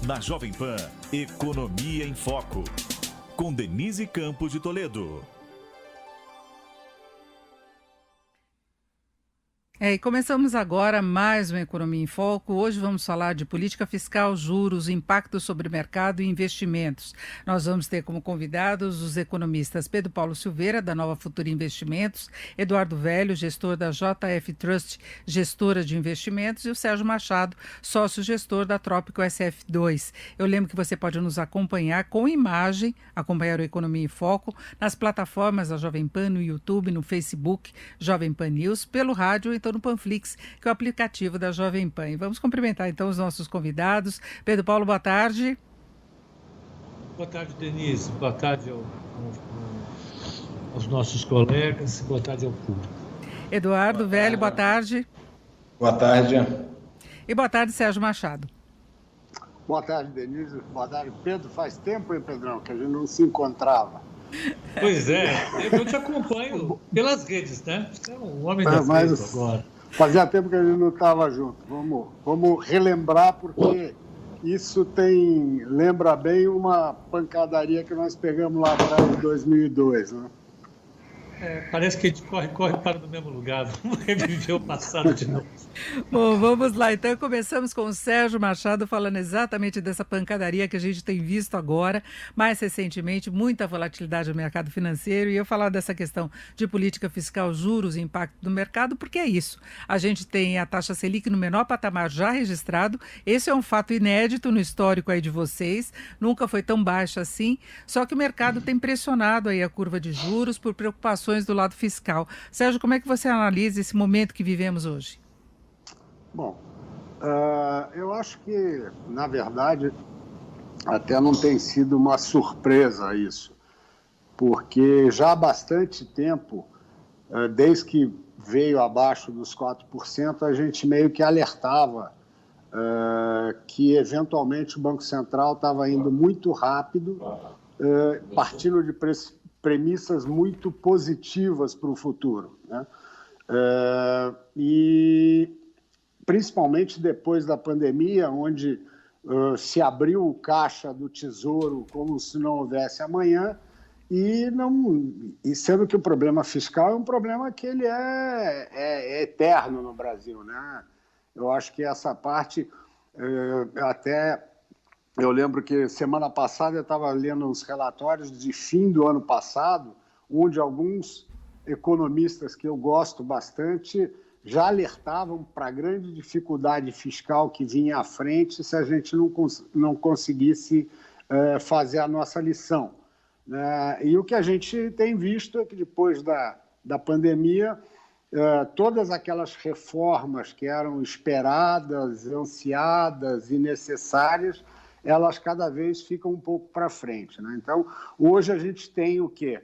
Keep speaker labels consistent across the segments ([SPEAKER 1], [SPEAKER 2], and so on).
[SPEAKER 1] Na Jovem Pan, Economia em Foco, com Denise Campos de Toledo.
[SPEAKER 2] E começamos agora mais uma Economia em Foco. Hoje vamos falar de política fiscal, juros, impacto sobre o mercado e investimentos. Nós vamos ter como convidados os economistas Pedro Paulo Silveira, da Nova Futura Investimentos, Eduardo Velho, gestor da JF Trust, gestora de investimentos, e o Sérgio Machado, sócio-gestor da Trópico SF2. Eu lembro que você pode nos acompanhar com imagem, acompanhar o Economia em Foco, nas plataformas da Jovem Pan, no YouTube, no Facebook, Jovem Pan News, pelo rádio, então no Panflix, que é o aplicativo da Jovem Pan. E vamos cumprimentar então os nossos convidados. Pedro Paulo, boa tarde.
[SPEAKER 3] Boa tarde, Denise. Boa tarde aos nossos colegas. Boa tarde ao público.
[SPEAKER 2] Eduardo Velho, boa tarde.
[SPEAKER 4] Boa tarde.
[SPEAKER 2] E boa tarde, Sérgio Machado.
[SPEAKER 5] Boa tarde, Denise. Boa tarde, Pedro. Faz tempo, hein, Pedrão, que a gente não se encontrava.
[SPEAKER 3] Pois é, eu te acompanho pelas redes, né? Você é um homem das redes agora.
[SPEAKER 5] Fazia tempo que a gente não estava junto. Vamos relembrar, porque isso lembra bem uma pancadaria que nós pegamos lá atrás em 2002, né?
[SPEAKER 3] Parece que a gente corre para o mesmo lugar. Vamos reviver o passado de novo.
[SPEAKER 2] Bom, vamos lá. Então, começamos com o Sérgio Machado falando exatamente dessa pancadaria que a gente tem visto agora, mais recentemente, muita volatilidade no mercado financeiro, e eu falar dessa questão de política fiscal, juros e impacto do mercado, porque é isso. A gente tem a taxa Selic no menor patamar já registrado. Esse é um fato inédito no histórico aí de vocês, nunca foi tão baixa assim, só que o mercado tem pressionado aí a curva de juros por preocupações do lado fiscal. Sérgio, como é que você analisa esse momento que vivemos hoje?
[SPEAKER 5] Bom, eu acho que, na verdade, até não tem sido uma surpresa isso, porque já há bastante tempo, desde que veio abaixo dos 4%, a gente meio que alertava que, eventualmente, o Banco Central estava indo muito rápido, partindo de premissas muito positivas para o futuro, né? E principalmente depois da pandemia, onde se abriu o caixa do Tesouro como se não houvesse amanhã, e sendo que o problema fiscal é um problema que ele é eterno no Brasil, né? Eu acho que essa parte, eu lembro que semana passada eu estava lendo uns relatórios de fim do ano passado, onde alguns economistas que eu gosto bastante já alertavam para a grande dificuldade fiscal que vinha à frente se a gente não conseguisse fazer a nossa lição. E o que a gente tem visto é que depois da pandemia, todas aquelas reformas que eram esperadas, ansiadas e necessárias, elas cada vez ficam um pouco para frente, né? Então, hoje a gente tem o quê?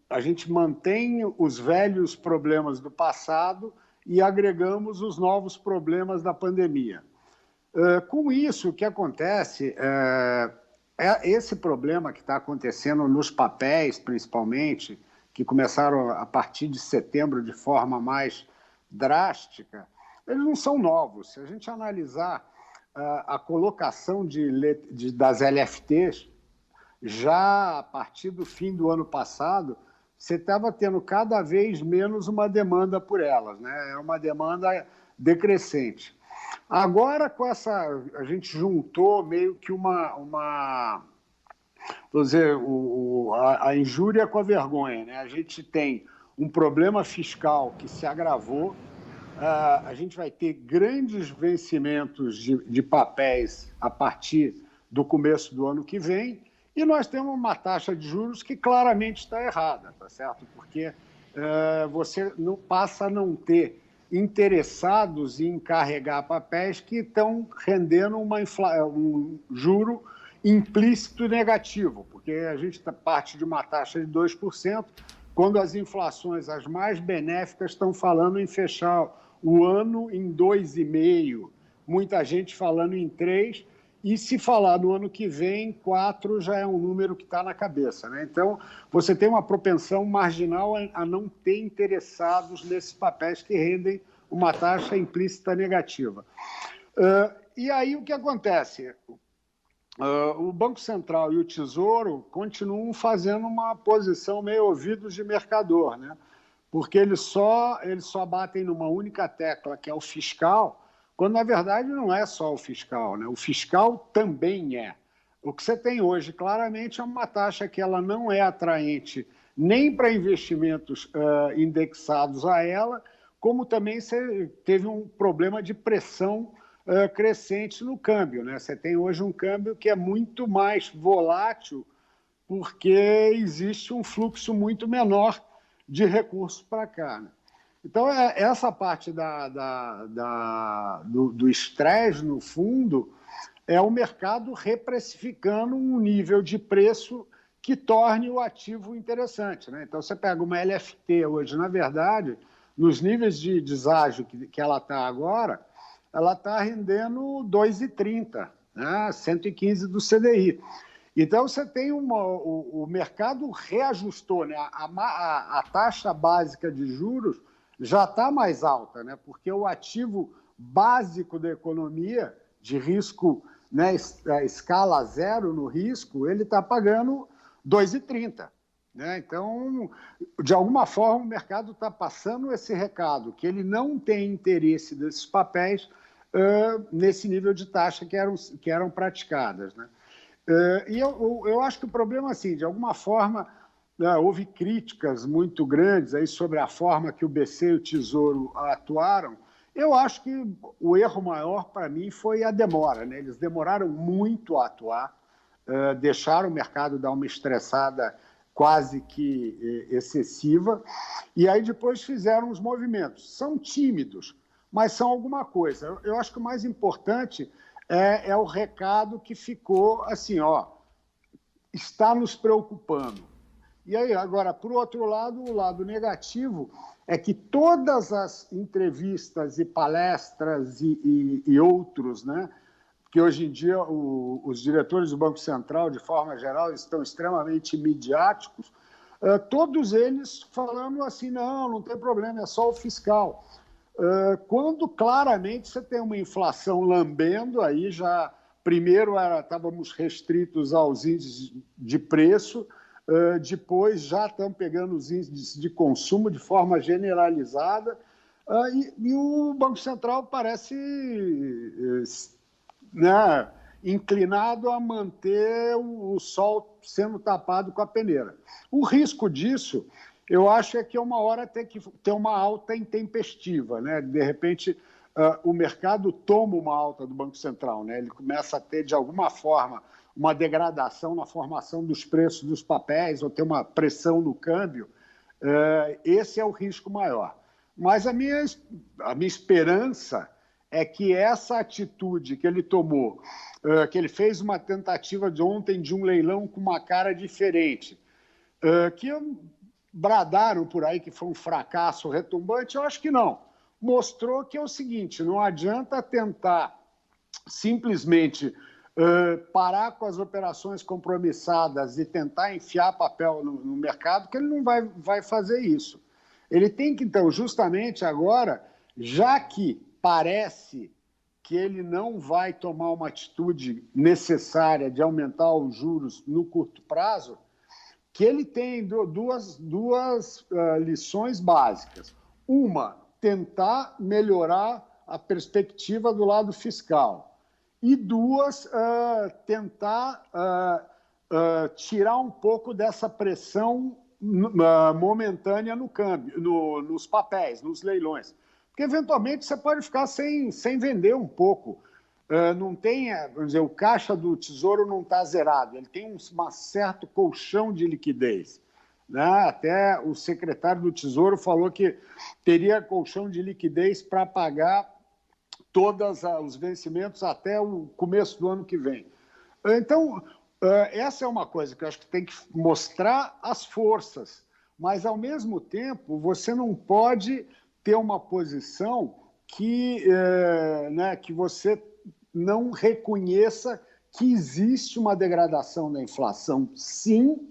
[SPEAKER 5] A gente mantém os velhos problemas do passado e agregamos os novos problemas da pandemia. Com isso, o que acontece esse problema que está acontecendo nos papéis, principalmente, que começaram a partir de setembro de forma mais drástica, eles não são novos. Se a gente analisar a colocação das LFTs, já a partir do fim do ano passado, você estava tendo cada vez menos uma demanda por elas, né? É uma demanda decrescente. Agora, a gente juntou meio que vou dizer, a injúria com a vergonha, né? A gente tem um problema fiscal que se agravou. A gente vai ter grandes vencimentos de papéis a partir do começo do ano que vem, e nós temos uma taxa de juros que claramente está errada, tá certo? Porque você não passa a não ter interessados em carregar papéis que estão rendendo um juro implícito negativo, porque a gente parte de uma taxa de 2%, quando as inflações, as mais benéficas, estão falando em fechar o ano em 2,5%, muita gente falando em 3%, e se falar no ano que vem, 4 já é um número que está na cabeça, né? Então, você tem uma propensão marginal a não ter interessados nesses papéis que rendem uma taxa implícita negativa. E aí o que acontece? O Banco Central e o Tesouro continuam fazendo uma posição meio ouvidos de mercador, né? Porque eles só batem numa única tecla, que é o fiscal, quando, na verdade, não é só o fiscal, né? O fiscal também é. O que você tem hoje, claramente, é uma taxa que ela não é atraente nem para investimentos indexados a ela, como também você teve um problema de pressão crescente no câmbio, né? Você tem hoje um câmbio que é muito mais volátil porque existe um fluxo muito menor de recursos para cá, né? Então, essa parte do estresse, no fundo, é o mercado reprecificando um nível de preço que torne o ativo interessante, né? Então, você pega uma LFT hoje, na verdade, nos níveis de deságio que ela está agora, ela está rendendo 2,30, né? 115 do CDI. Então, você tem o mercado reajustou, né? A taxa básica de juros já está mais alta, né? Porque o ativo básico da economia, de risco, né, escala zero no risco, ele está pagando 2,30. Né? Então, de alguma forma, o mercado está passando esse recado, que ele não tem interesse desses papéis nesse nível de taxa que eram praticadas. Né? E eu acho que o problema, assim, de alguma forma, houve críticas muito grandes aí sobre a forma que o BC e o Tesouro atuaram. Eu acho que o erro maior, para mim, foi a demora, né? Eles demoraram muito a atuar, deixaram o mercado dar uma estressada quase que excessiva, e aí depois fizeram os movimentos. São tímidos, mas são alguma coisa. Eu acho que o mais importante é o recado que ficou assim, ó, está nos preocupando. E aí, agora, por outro lado, o lado negativo é que todas as entrevistas e palestras e outros, né, que hoje em dia os diretores do Banco Central, de forma geral, estão extremamente midiáticos, todos eles falando assim, não tem problema, é só o fiscal. Quando claramente você tem uma inflação lambendo, aí já, primeiro estávamos restritos aos índices de preço, depois já estão pegando os índices de consumo de forma generalizada, e o Banco Central parece, né, inclinado a manter o sol sendo tapado com a peneira. O risco disso, eu acho, é que uma hora tem que ter uma alta intempestiva, né? De repente, o mercado toma uma alta do Banco Central, né? Ele começa a ter, de alguma forma, uma degradação na formação dos preços dos papéis, ou ter uma pressão no câmbio. Esse é o risco maior. Mas a minha esperança é que essa atitude que ele tomou, que ele fez uma tentativa de ontem de um leilão com uma cara diferente, que bradaram por aí que foi um fracasso retumbante, eu acho que não. Mostrou que é o seguinte, não adianta tentar simplesmente parar com as operações compromissadas e tentar enfiar papel no mercado, que ele não vai fazer isso. Ele tem que, então, justamente agora, já que parece que ele não vai tomar uma atitude necessária de aumentar os juros no curto prazo, que ele tem duas lições básicas. Uma, tentar melhorar a perspectiva do lado fiscal. E duas, tentar tirar um pouco dessa pressão momentânea no câmbio, nos papéis, nos leilões. Porque, eventualmente, você pode ficar sem vender um pouco. Não tem, vamos dizer, o caixa do Tesouro não está zerado, ele tem um certo colchão de liquidez. Né? Até o secretário do Tesouro falou que teria colchão de liquidez para pagar todos os vencimentos até o começo do ano que vem. Então, essa é uma coisa que eu acho que tem que mostrar as forças, mas, ao mesmo tempo, você não pode ter uma posição que você não reconheça que existe uma degradação da inflação, sim,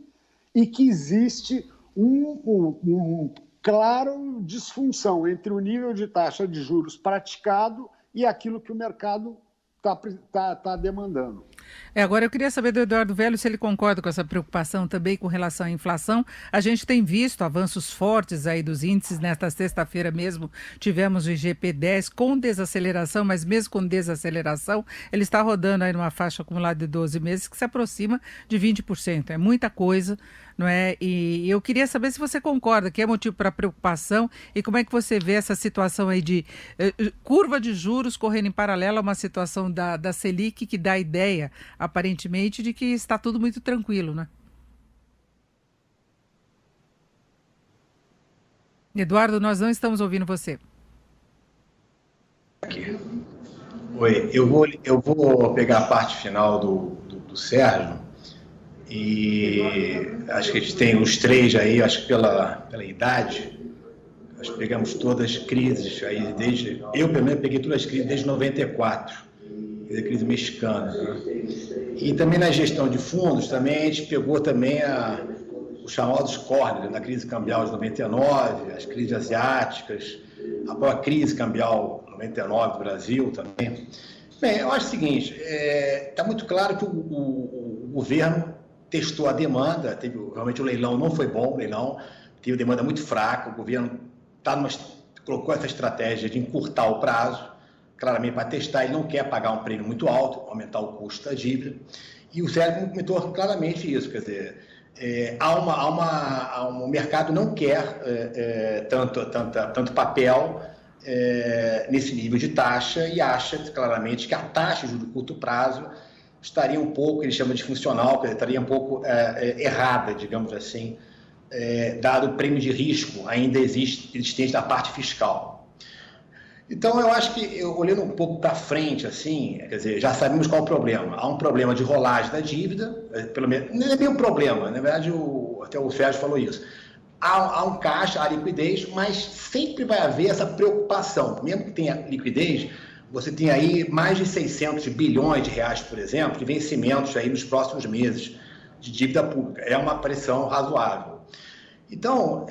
[SPEAKER 5] e que existe um claro disfunção entre o nível de taxa de juros praticado e aquilo que o mercado está demandando.
[SPEAKER 2] Agora eu queria saber do Eduardo Velho se ele concorda com essa preocupação também com relação à inflação. A gente tem visto avanços fortes aí dos índices. Nesta sexta-feira mesmo tivemos o IGP-10 com desaceleração, mas mesmo com desaceleração, ele está rodando aí numa faixa acumulada de 12 meses que se aproxima de 20%. É muita coisa, não é? E eu queria saber se você concorda que é motivo para preocupação e como é que você vê essa situação aí de curva de juros correndo em paralelo a uma situação da Selic que dá a ideia, aparentemente, de que está tudo muito tranquilo, né? Eduardo, nós não estamos ouvindo você.
[SPEAKER 4] Aqui. Oi, eu vou pegar a parte final do Sérgio e acho que a gente tem os três aí, acho que pela idade, nós pegamos todas as crises aí, eu pelo menos peguei todas as crises desde 94, a crise mexicana, né? E também na gestão de fundos, também a gente pegou também os chamados córneas, na crise cambial de 99, as crises asiáticas, a própria crise cambial 99 do Brasil também. Bem, eu acho o seguinte, está muito claro que o governo testou a demanda, realmente o leilão não foi bom, teve demanda muito fraca, o governo colocou essa estratégia de encurtar o prazo, claramente para testar, ele não quer pagar um prêmio muito alto, aumentar o custo da dívida, e o Sérgio comentou claramente isso, quer dizer, o mercado não quer tanto papel nesse nível de taxa e acha claramente que a taxa de curto prazo estaria um pouco, ele chama de funcional, estaria um pouco errada, digamos assim, dado o prêmio de risco ainda existente da parte fiscal. Então, eu acho que, olhando um pouco para frente, assim, quer dizer, já sabemos qual é o problema. Há um problema de rolagem da dívida, pelo menos, não é bem um problema, na verdade, até o Sérgio falou isso. Há um caixa, há liquidez, mas sempre vai haver essa preocupação. Mesmo que tenha liquidez, você tem aí mais de 600 bilhões de reais, por exemplo, de vencimentos aí nos próximos meses de dívida pública. É uma pressão razoável. Então,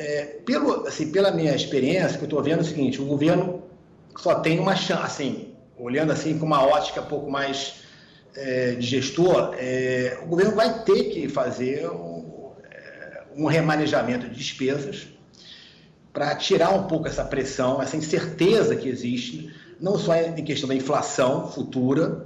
[SPEAKER 4] pela minha experiência, que eu estou vendo é o seguinte, o governo só tem uma chance, assim, olhando assim com uma ótica um pouco mais de gestor, o governo vai ter que fazer um remanejamento de despesas para tirar um pouco essa pressão, essa incerteza que existe, não só em questão da inflação futura,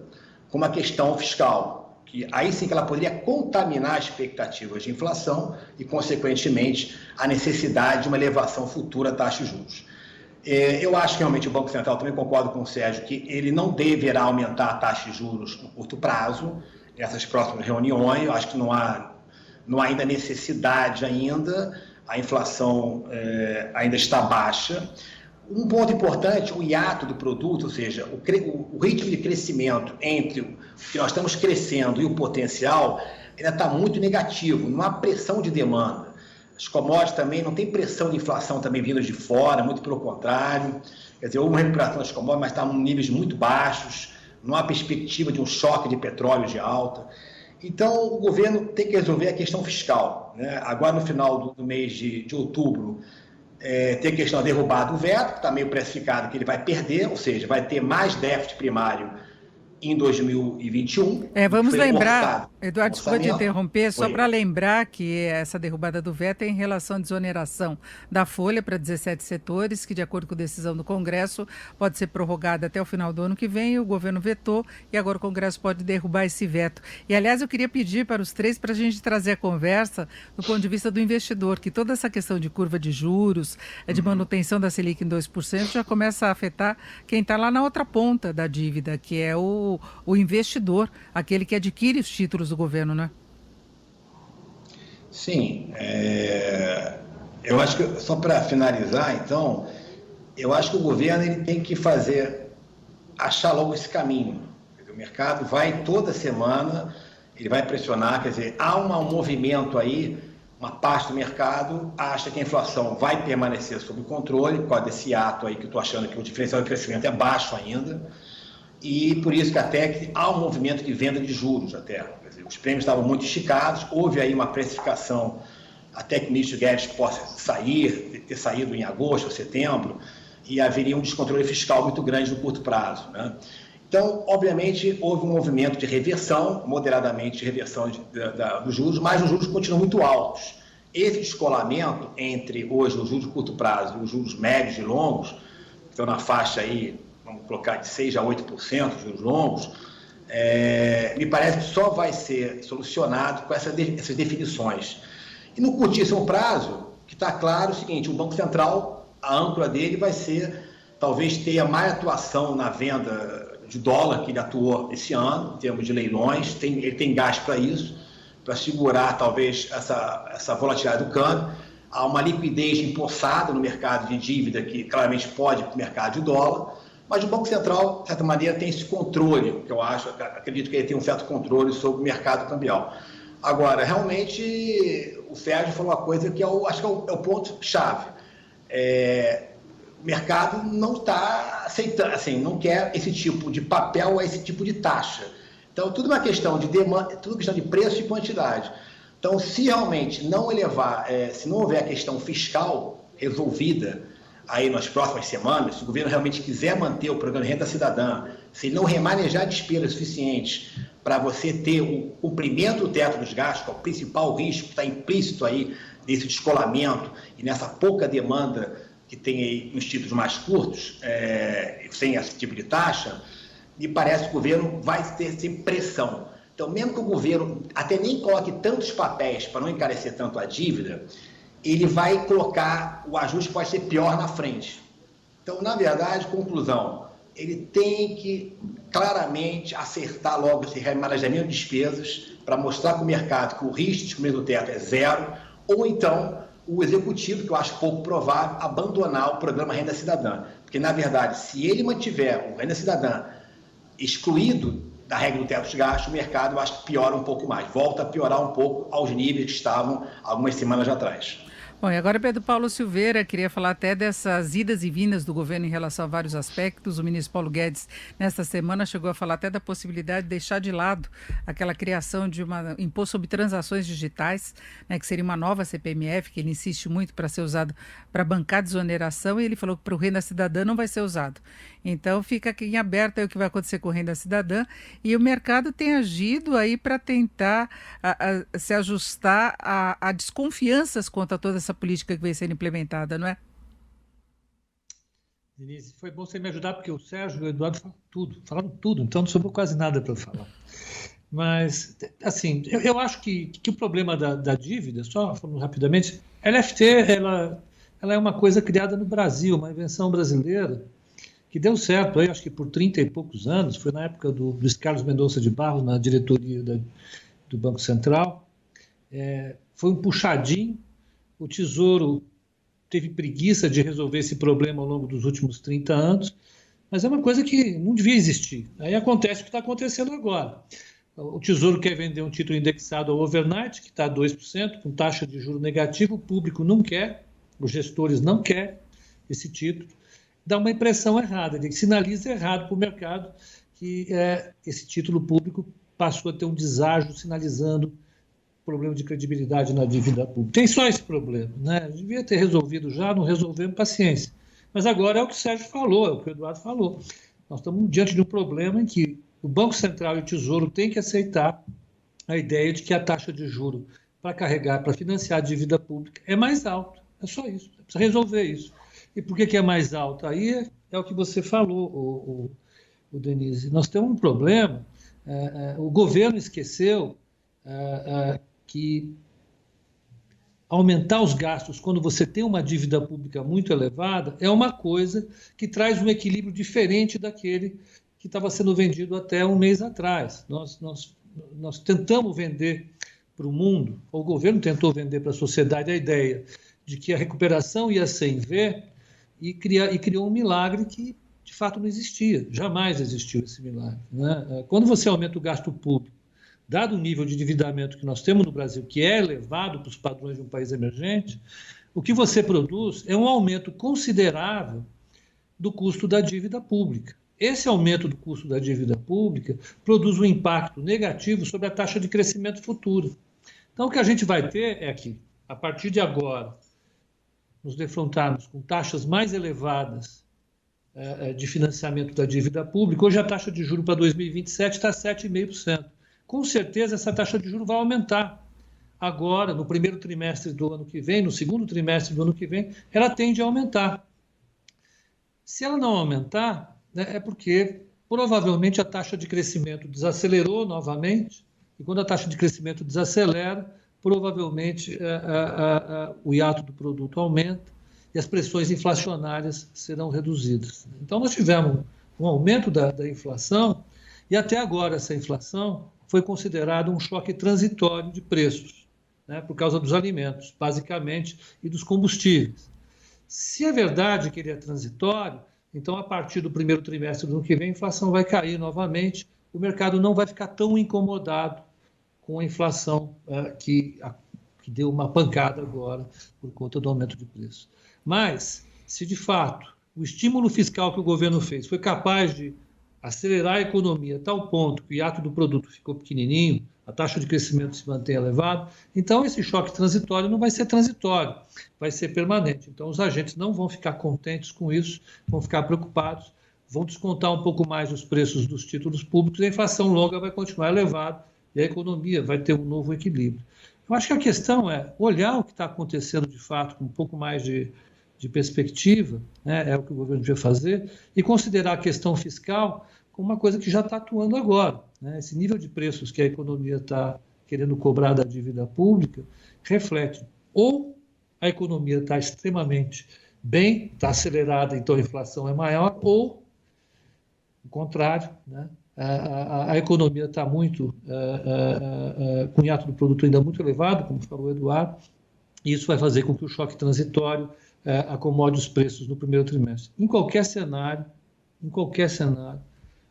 [SPEAKER 4] como a questão fiscal, que aí sim que ela poderia contaminar as expectativas de inflação e, consequentemente, a necessidade de uma elevação futura da taxa de juros. Eu acho que realmente o Banco Central, também concordo com o Sérgio, que ele não deverá aumentar a taxa de juros no curto prazo, nessas próximas reuniões. Eu acho que não há ainda necessidade ainda, a inflação ainda está baixa. Um ponto importante, o hiato do produto, ou seja, o ritmo de crescimento entre o que nós estamos crescendo e o potencial ainda está muito negativo, não há pressão de demanda. As commodities também não tem pressão de inflação também vindo de fora, muito pelo contrário. Quer dizer, houve uma recuperação das commodities, mas está em níveis muito baixos, não há perspectiva de um choque de petróleo de alta. Então, o governo tem que resolver a questão fiscal, né? Agora, no final do mês de outubro, tem a questão da derrubada do veto, que está meio precificado que ele vai perder, ou seja, vai ter mais déficit primário em 2021.
[SPEAKER 2] Vamos lembrar, Eduardo, desculpa te interromper, só para lembrar que essa derrubada do veto é em relação à desoneração da folha para 17 setores, que de acordo com a decisão do Congresso pode ser prorrogada até o final do ano que vem, o governo vetou e agora o Congresso pode derrubar esse veto. E aliás, eu queria pedir para os três para a gente trazer a conversa do ponto de vista do investidor, que toda essa questão de curva de juros, de manutenção da Selic em 2% já começa a afetar quem está lá na outra ponta da dívida, que é o investidor, aquele que adquire os títulos do governo, né? Sim.
[SPEAKER 4] Eu acho que, só para finalizar, então, eu acho que o governo ele tem que achar logo esse caminho. O mercado vai toda semana, ele vai pressionar, quer dizer, há um movimento aí, uma parte do mercado acha que a inflação vai permanecer sob controle, por causa desse ato aí que eu estou achando que o diferencial de crescimento é baixo ainda, e por isso que até há um movimento de venda de juros até. Quer dizer, os prêmios estavam muito esticados, houve aí uma precificação até que o ministro Guedes possa ter saído em agosto ou setembro, e haveria um descontrole fiscal muito grande no curto prazo, né? Então, obviamente, houve um movimento de reversão, moderadamente de reversão dos juros, mas os juros continuam muito altos. Esse descolamento entre hoje os juros de curto prazo e os juros médios e longos, que estão na faixa aí, vamos colocar de 6% a 8% de juros longos, me parece que só vai ser solucionado com essas definições. E no curtíssimo prazo, que está claro o seguinte, o Banco Central, a âncora dele vai ser, talvez tenha mais atuação na venda de dólar que ele atuou esse ano, em termos de leilões, ele tem gás para isso, para segurar talvez essa volatilidade do câmbio. Há uma liquidez empossada no mercado de dívida que claramente pode ir para o mercado de dólar, mas o Banco Central, de certa maneira, tem esse controle, que eu acredito que ele tem um certo controle sobre o mercado cambial. Agora, realmente, o Sérgio falou uma coisa que acho que é o ponto-chave. O mercado não está aceitando, assim, não quer esse tipo de papel ou esse tipo de taxa. Então, tudo é uma questão de demanda, tudo questão de preço e quantidade. Então, se realmente não elevar, se não houver a questão fiscal resolvida aí nas próximas semanas, se o governo realmente quiser manter o programa de renda cidadã, se ele não remanejar despesas suficientes para você ter o cumprimento do teto dos gastos, que é o principal risco que está implícito aí nesse descolamento e nessa pouca demanda que tem aí nos títulos mais curtos, sem esse tipo de taxa, me parece que o governo vai ter sempre pressão. Então, mesmo que o governo até nem coloque tantos papéis para não encarecer tanto a dívida, ele vai colocar, o ajuste pode ser pior na frente. Então, na verdade, conclusão, ele tem que claramente acertar logo esse remanejamento de despesas para mostrar para o mercado que o risco de comer do teto é zero, ou então o executivo, que eu acho pouco provável, abandonar o programa Renda Cidadã. Porque, na verdade, se ele mantiver o Renda Cidadã excluído da regra do teto de gastos, o mercado, eu acho que piora um pouco mais, volta a piorar um pouco aos níveis que estavam algumas semanas atrás.
[SPEAKER 2] Bom, e agora Pedro Paulo Silveira, queria falar até dessas idas e vindas do governo em relação a vários aspectos. O ministro Paulo Guedes, nesta semana, chegou a falar até da possibilidade de deixar de lado aquela criação de um imposto sobre transações digitais, né, que seria uma nova CPMF, que ele insiste muito para ser usado para bancar desoneração, e ele falou que para o Renda Cidadã não vai ser usado. Então fica aqui em aberto aí o que vai acontecer com o Renda Cidadã, e o mercado tem agido aí para tentar se ajustar a desconfianças quanto a toda essa política que vem sendo implementada, não é?
[SPEAKER 3] Denise, foi bom você me ajudar, porque o Sérgio e o Eduardo falaram tudo, então não sobrou quase nada para falar. Mas, assim, eu acho que o problema da dívida, só falando rapidamente, a LFT, ela é uma coisa criada no Brasil, uma invenção brasileira, que deu certo, aí, acho que por 30 e poucos anos, foi na época do Luiz Carlos Mendonça de Barros, na diretoria do Banco Central, foi um puxadinho. O Tesouro teve preguiça de resolver esse problema ao longo dos últimos 30 anos, mas é uma coisa que não devia existir. Aí acontece o que está acontecendo agora. O Tesouro quer vender um título indexado ao overnight, que está a 2%, com taxa de juros negativa, o público não quer, os gestores não querem esse título. Dá uma impressão errada, ele sinaliza errado para o mercado que esse título público passou a ter um deságio sinalizando problema de credibilidade na dívida pública. Tem só esse problema, né? Devia ter resolvido já, não resolvemos, paciência. Mas agora é o que o Sérgio falou, é o que o Eduardo falou. Nós estamos diante de um problema em que o Banco Central e o Tesouro têm que aceitar a ideia de que a taxa de juros para carregar, para financiar a dívida pública é mais alta. É só isso, precisa resolver isso. E por que é mais alta? Aí é o que você falou, o Denise. Nós temos um problema, o governo esqueceu que aumentar os gastos quando você tem uma dívida pública muito elevada é uma coisa que traz um equilíbrio diferente daquele que estava sendo vendido até um mês atrás. Nós tentamos vender para o mundo, ou o governo tentou vender para a sociedade a ideia de que a recuperação ia ser em V e criou um milagre que de fato não existia, jamais existiu esse milagre, né? Quando você aumenta o gasto público, dado o nível de endividamento que nós temos no Brasil, que é elevado para os padrões de um país emergente, o que você produz é um aumento considerável do custo da dívida pública. Esse aumento do custo da dívida pública produz um impacto negativo sobre a taxa de crescimento futuro. Então, o que a gente vai ter é que, a partir de agora, nos defrontarmos com taxas mais elevadas de financiamento da dívida pública. Hoje a taxa de juros para 2027 está 7,5%. Com certeza essa taxa de juros vai aumentar. Agora, no primeiro trimestre do ano que vem, no segundo trimestre do ano que vem, ela tende a aumentar. Se ela não aumentar, né, é porque provavelmente a taxa de crescimento desacelerou novamente, e quando a taxa de crescimento desacelera, provavelmente o hiato do produto aumenta e as pressões inflacionárias serão reduzidas. Então, nós tivemos um aumento da inflação e até agora essa inflação foi considerada um choque transitório de preços, né, por causa dos alimentos, basicamente, e dos combustíveis. Se é verdade que ele é transitório, então, a partir do primeiro trimestre do ano que vem, a inflação vai cair novamente, o mercado não vai ficar tão incomodado com a inflação que deu uma pancada agora por conta do aumento de preço. Mas, se de fato o estímulo fiscal que o governo fez foi capaz de acelerar a economia a tal ponto que o hiato do produto ficou pequenininho, a taxa de crescimento se mantém elevada, então esse choque transitório não vai ser transitório, vai ser permanente. Então os agentes não vão ficar contentes com isso, vão ficar preocupados, vão descontar um pouco mais os preços dos títulos públicos e a inflação longa vai continuar elevada e a economia vai ter um novo equilíbrio. Eu acho que a questão é olhar o que está acontecendo de fato com um pouco mais de perspectiva, né, é o que o governo devia fazer, e considerar a questão fiscal como uma coisa que já está atuando agora. Né? Esse nível de preços que a economia está querendo cobrar da dívida pública reflete ou a economia está extremamente bem, está acelerada, então a inflação é maior, ou, o contrário, né? A economia está muito, com o hiato do produto ainda muito elevado, como falou o Eduardo, e isso vai fazer com que o choque transitório acomode os preços no primeiro trimestre. Em qualquer cenário,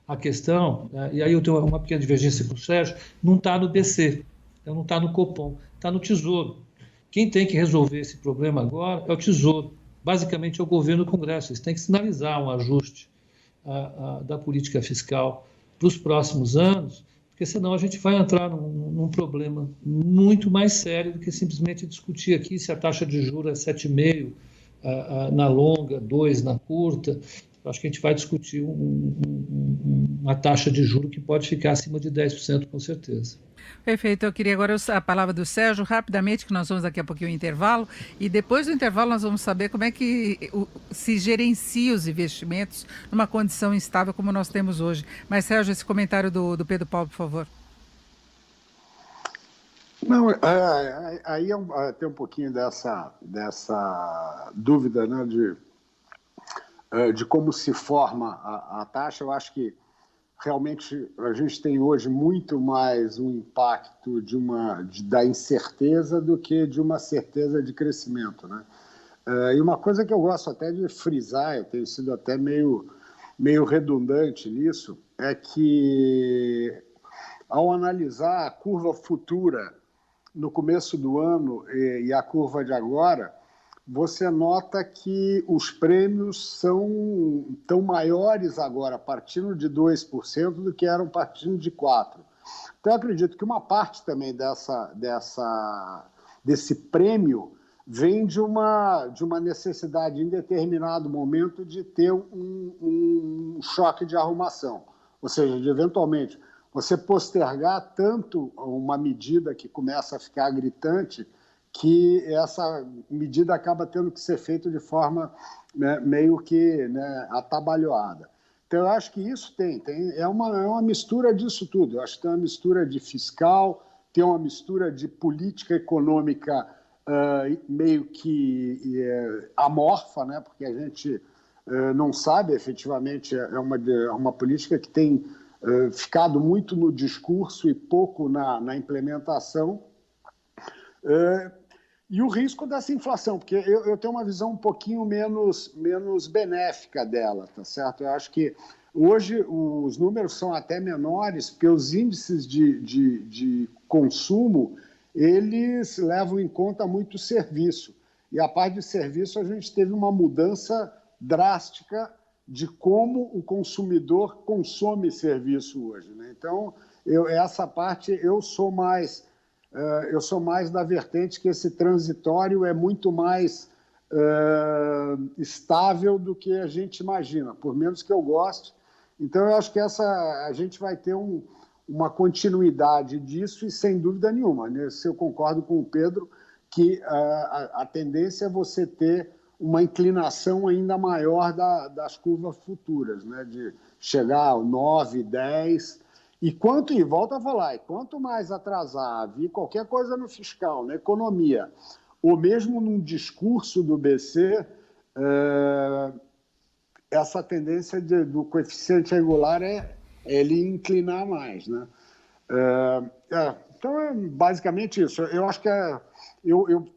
[SPEAKER 3] a questão, e aí eu tenho uma pequena divergência com o Sérgio, não está no BC, não está no Copom, está no Tesouro. Quem tem que resolver esse problema agora é o Tesouro, basicamente é o governo e o Congresso. Eles têm que sinalizar um ajuste da política fiscal para os próximos anos, porque senão a gente vai entrar num problema muito mais sério do que simplesmente discutir aqui se a taxa de juros é 7,5% na longa, 2% na curta. Eu acho que a gente vai discutir uma taxa de juros que pode ficar acima de 10%, com certeza.
[SPEAKER 2] Perfeito. Eu queria agora a palavra do Sérgio, rapidamente, que nós vamos daqui a pouquinho ao intervalo, e depois do intervalo nós vamos saber como é que se gerencia os investimentos numa condição instável como nós temos hoje. Mas, Sérgio, esse comentário do Pedro Paulo, por favor.
[SPEAKER 5] Não, aí tem um pouquinho dessa dúvida, né, de como se forma a taxa. Eu acho que realmente a gente tem hoje muito mais um impacto da incerteza do que de uma certeza de crescimento, né? E uma coisa que eu gosto até de frisar, eu tenho sido até meio redundante nisso, é que ao analisar a curva futura no começo do ano e a curva de agora, você nota que os prêmios são tão maiores agora, partindo de 2%, do que eram partindo de 4%. Então, eu acredito que uma parte também desse prêmio vem de uma necessidade, em determinado momento, de ter um choque de arrumação. Ou seja, de, eventualmente, você postergar tanto uma medida que começa a ficar gritante, que essa medida acaba tendo que ser feita de forma, né, meio que, né, atabalhoada. Então, eu acho que isso é uma mistura disso tudo. Eu acho que tem uma mistura de fiscal, tem uma mistura de política econômica meio que amorfa, né, porque a gente não sabe efetivamente, é uma política que tem ficado muito no discurso e pouco na implementação. E o risco dessa inflação, porque eu tenho uma visão um pouquinho menos benéfica dela, tá certo? Eu acho que hoje os números são até menores, porque os índices de consumo, eles levam em conta muito serviço. E a parte de serviço, a gente teve uma mudança drástica de como o consumidor consome serviço hoje, né? Então, essa parte eu sou mais da vertente que esse transitório é muito mais estável do que a gente imagina, por menos que eu goste. Então, eu acho que a gente vai ter uma continuidade disso e, sem dúvida nenhuma, nesse eu concordo com o Pedro, que a tendência é você ter uma inclinação ainda maior das curvas futuras, né? De chegar ao 9, 10. E volto a falar, quanto mais atrasar, vir qualquer coisa no fiscal, na economia, ou mesmo num discurso do BC, essa tendência do coeficiente regular é ele inclinar mais, né? Então, é basicamente isso. Eu acho que eu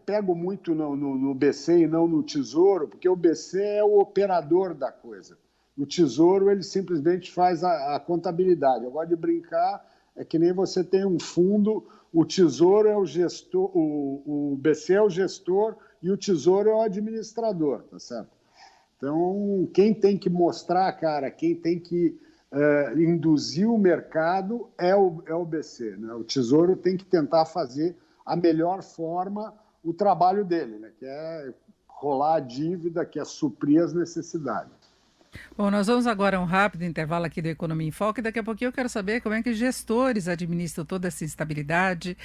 [SPEAKER 5] pego muito no BC e não no Tesouro, porque o BC é o operador da coisa. O Tesouro, ele simplesmente faz a contabilidade. Eu gosto de brincar, é que nem você tem um fundo, o Tesouro é o gestor, o BC é o gestor e o Tesouro é o administrador, tá certo? Então, quem tem que mostrar, cara, quem tem que induzir o mercado é o BC, né? O Tesouro tem que tentar fazer a melhor forma o trabalho dele, né? Que é rolar a dívida, que é suprir as necessidades.
[SPEAKER 2] Bom, nós vamos agora a um rápido intervalo aqui do Economia em Foco e daqui a pouquinho eu quero saber como é que os gestores administram toda essa instabilidade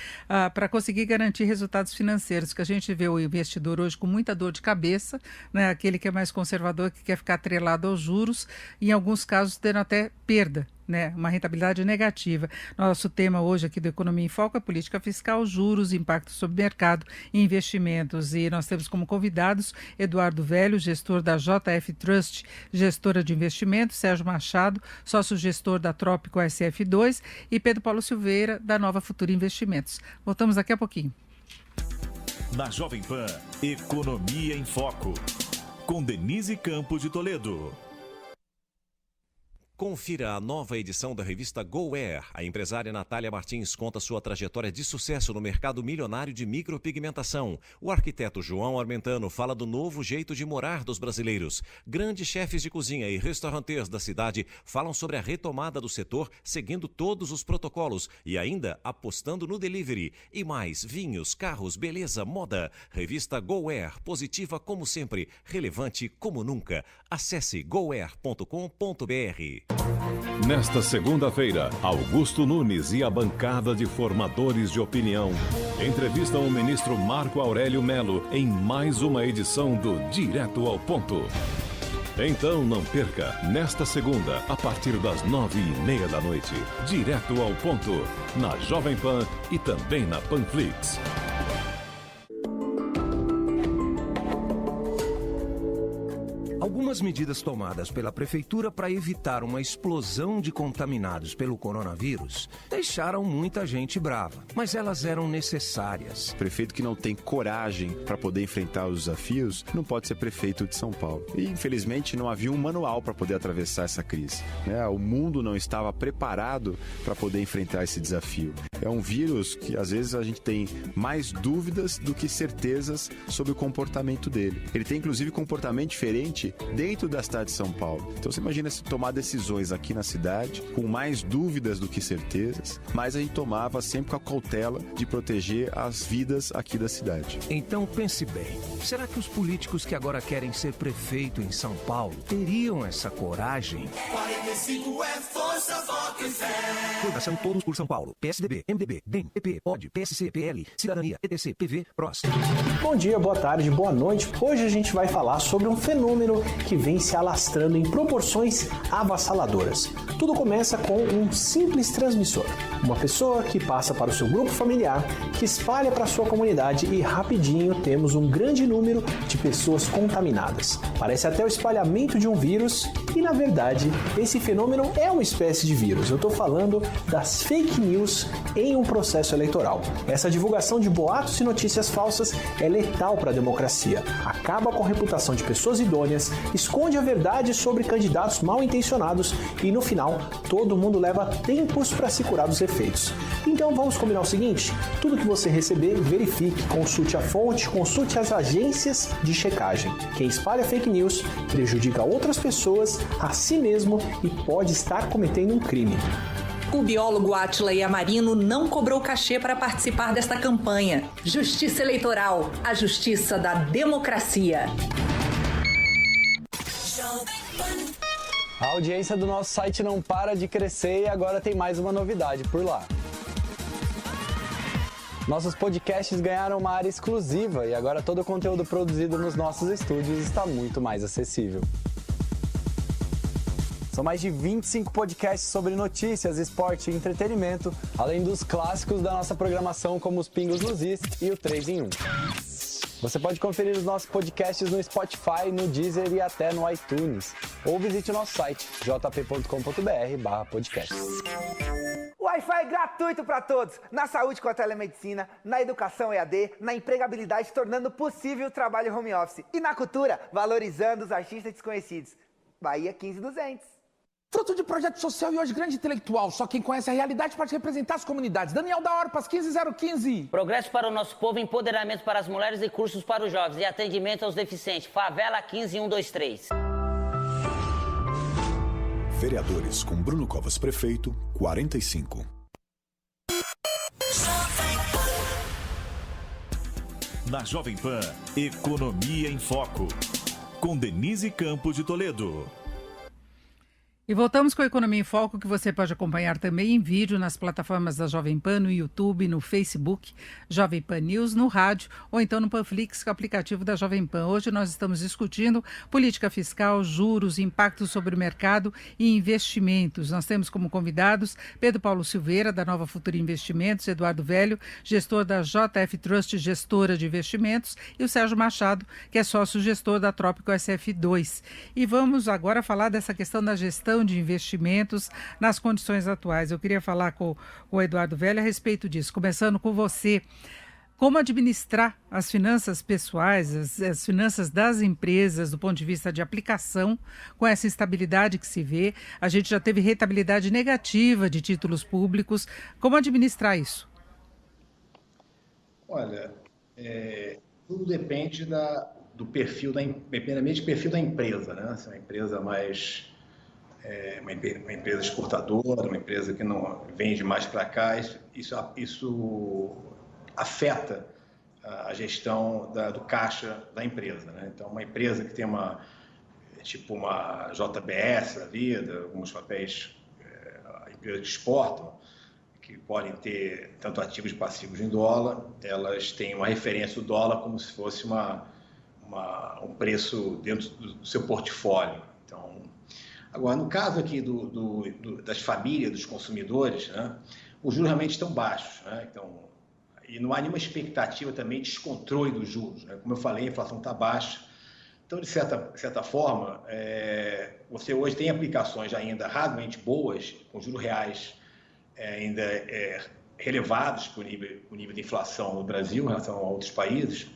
[SPEAKER 2] para conseguir garantir resultados financeiros, que a gente vê o investidor hoje com muita dor de cabeça, né? Aquele que é mais conservador, que quer ficar atrelado aos juros e em alguns casos tendo até perda, né, uma rentabilidade negativa. Nosso tema hoje aqui do Economia em Foco é política fiscal, juros, impacto sobre mercado e investimentos. E nós temos como convidados Eduardo Velho, gestor da JF Trust, gestora de investimentos, Sérgio Machado, sócio-gestor da Trópico SF2 e Pedro Paulo Silveira, da Nova Futura Investimentos. Voltamos daqui a pouquinho.
[SPEAKER 1] Na Jovem Pan, Economia em Foco, com Denise Campos de Toledo.
[SPEAKER 6] Confira a nova edição da revista GoAir. A empresária Natália Martins conta sua trajetória de sucesso no mercado milionário de micropigmentação. O arquiteto João Armentano fala do novo jeito de morar dos brasileiros. Grandes chefes de cozinha e restaurantes da cidade falam sobre a retomada do setor, seguindo todos os protocolos e ainda apostando no delivery. E mais, vinhos, carros, beleza, moda. Revista GoAir, positiva como sempre, relevante como nunca. Acesse goair.com.br.
[SPEAKER 7] Nesta segunda-feira, Augusto Nunes e a bancada de formadores de opinião entrevistam o ministro Marco Aurélio Mello em mais uma edição do Direto ao Ponto. Então não perca, nesta segunda, a partir das 9:30 da noite, Direto ao Ponto, na Jovem Pan e também na Panflix.
[SPEAKER 8] Algumas medidas tomadas pela Prefeitura para evitar uma explosão de contaminados pelo coronavírus deixaram muita gente brava, mas elas eram necessárias.
[SPEAKER 9] O prefeito que não tem coragem para poder enfrentar os desafios não pode ser prefeito de São Paulo. E, infelizmente, não havia um manual para poder atravessar essa crise. O mundo não estava preparado para poder enfrentar esse desafio. É um vírus que, às vezes, a gente tem mais dúvidas do que certezas sobre o comportamento dele. Ele tem, inclusive, comportamento diferente dentro da cidade de São Paulo. Então você imagina se tomar decisões aqui na cidade com mais dúvidas do que certezas, mas a gente tomava sempre com a cautela de proteger as vidas aqui da cidade.
[SPEAKER 8] Então pense bem, será que os políticos que agora querem ser prefeito em São Paulo teriam essa coragem?
[SPEAKER 10] 45 é força, voto e fé.
[SPEAKER 8] Coligação Todos por São Paulo. PSDB, MDB, DEM, PP, POD, PSC, PL, Cidadania, ETC, PV, PROS.
[SPEAKER 11] Bom dia, boa tarde, boa noite. Hoje a gente vai falar sobre um fenômeno que vem se alastrando em proporções avassaladoras. Tudo começa com um simples transmissor. Uma pessoa que passa para o seu grupo familiar, que espalha para a sua comunidade e rapidinho temos um grande número de pessoas contaminadas. Parece até o espalhamento de um vírus e, na verdade, esse fenômeno é uma espécie de vírus. Eu estou falando das fake news em um processo eleitoral. Essa divulgação de boatos e notícias falsas é letal para a democracia. Acaba com a reputação de pessoas idôneas, esconde a verdade sobre candidatos mal intencionados e, no final, todo mundo leva tempos para se curar dos efeitos. Então vamos combinar o seguinte: tudo que você receber, verifique, consulte a fonte, consulte as agências de checagem. Quem espalha fake news prejudica outras pessoas, a si mesmo e pode estar cometendo um crime.
[SPEAKER 12] O biólogo Átila Yamarino não cobrou cachê para participar desta campanha. Justiça Eleitoral, a justiça da democracia.
[SPEAKER 13] A audiência do nosso site não para de crescer e agora tem mais uma novidade por lá. Nossos podcasts ganharam uma área exclusiva e agora todo o conteúdo produzido nos nossos estúdios está muito mais acessível. São mais de 25 podcasts sobre notícias, esporte e entretenimento, além dos clássicos da nossa programação como os Pingos nos Is e o 3 em 1. Você pode conferir os nossos podcasts no Spotify, no Deezer e até no iTunes. Ou visite o nosso site, jp.com.br/podcast.
[SPEAKER 14] Wi-Fi gratuito para todos, na saúde com a telemedicina, na educação EAD, na empregabilidade tornando possível o trabalho home office e na cultura, valorizando os artistas desconhecidos. Bahia 15200.
[SPEAKER 15] Fruto de projeto social e hoje grande intelectual. Só quem conhece a realidade pode representar as comunidades. Daniel da Orpas, 15015.
[SPEAKER 16] Progresso para o nosso povo, empoderamento para as mulheres e cursos para os jovens. E atendimento aos deficientes. Favela 15123.
[SPEAKER 17] Vereadores com Bruno Covas prefeito, 45.
[SPEAKER 1] Na Jovem Pan, Economia em Foco. Com Denise Campos de Toledo.
[SPEAKER 2] E voltamos com a Economia em Foco, que você pode acompanhar também em vídeo nas plataformas da Jovem Pan, no YouTube, no Facebook, Jovem Pan News, no rádio ou então no Panflix, que é o aplicativo da Jovem Pan. Hoje nós estamos discutindo política fiscal, juros, impacto sobre o mercado e investimentos. Nós temos como convidados Pedro Paulo Silveira, da Nova Futura Investimentos, Eduardo Velho, gestor da JF Trust, gestora de investimentos, e o Sérgio Machado, que é sócio-gestor da Trópico SF2. E vamos agora falar dessa questão da gestão de investimentos nas condições atuais. Eu queria falar com o Eduardo Velho a respeito disso, começando com você. Como administrar as finanças pessoais, as finanças das empresas do ponto de vista de aplicação, com essa instabilidade que se vê? A gente já teve rentabilidade negativa de títulos públicos. Como administrar isso?
[SPEAKER 4] Olha, tudo depende do perfil, primeiramente, perfil da empresa, né? Se é uma empresa mais... uma empresa exportadora, uma empresa que não vende mais para cá, isso afeta a gestão do caixa da empresa, né? Então, uma empresa que tem uma JBS da vida, alguns papéis, empresas que exportam, que podem ter tanto ativos e passivos em dólar, elas têm uma referência do dólar como se fosse um preço dentro do seu portfólio. Então, agora, no caso aqui das famílias, dos consumidores, né, os juros realmente estão baixos, né? Então, e não há nenhuma expectativa também de descontrole dos juros, né? Como eu falei, a inflação está baixa. Então, de certa forma, você hoje tem aplicações ainda razoavelmente boas, com juros reais ainda relevados por nível de inflação no Brasil em relação a outros países.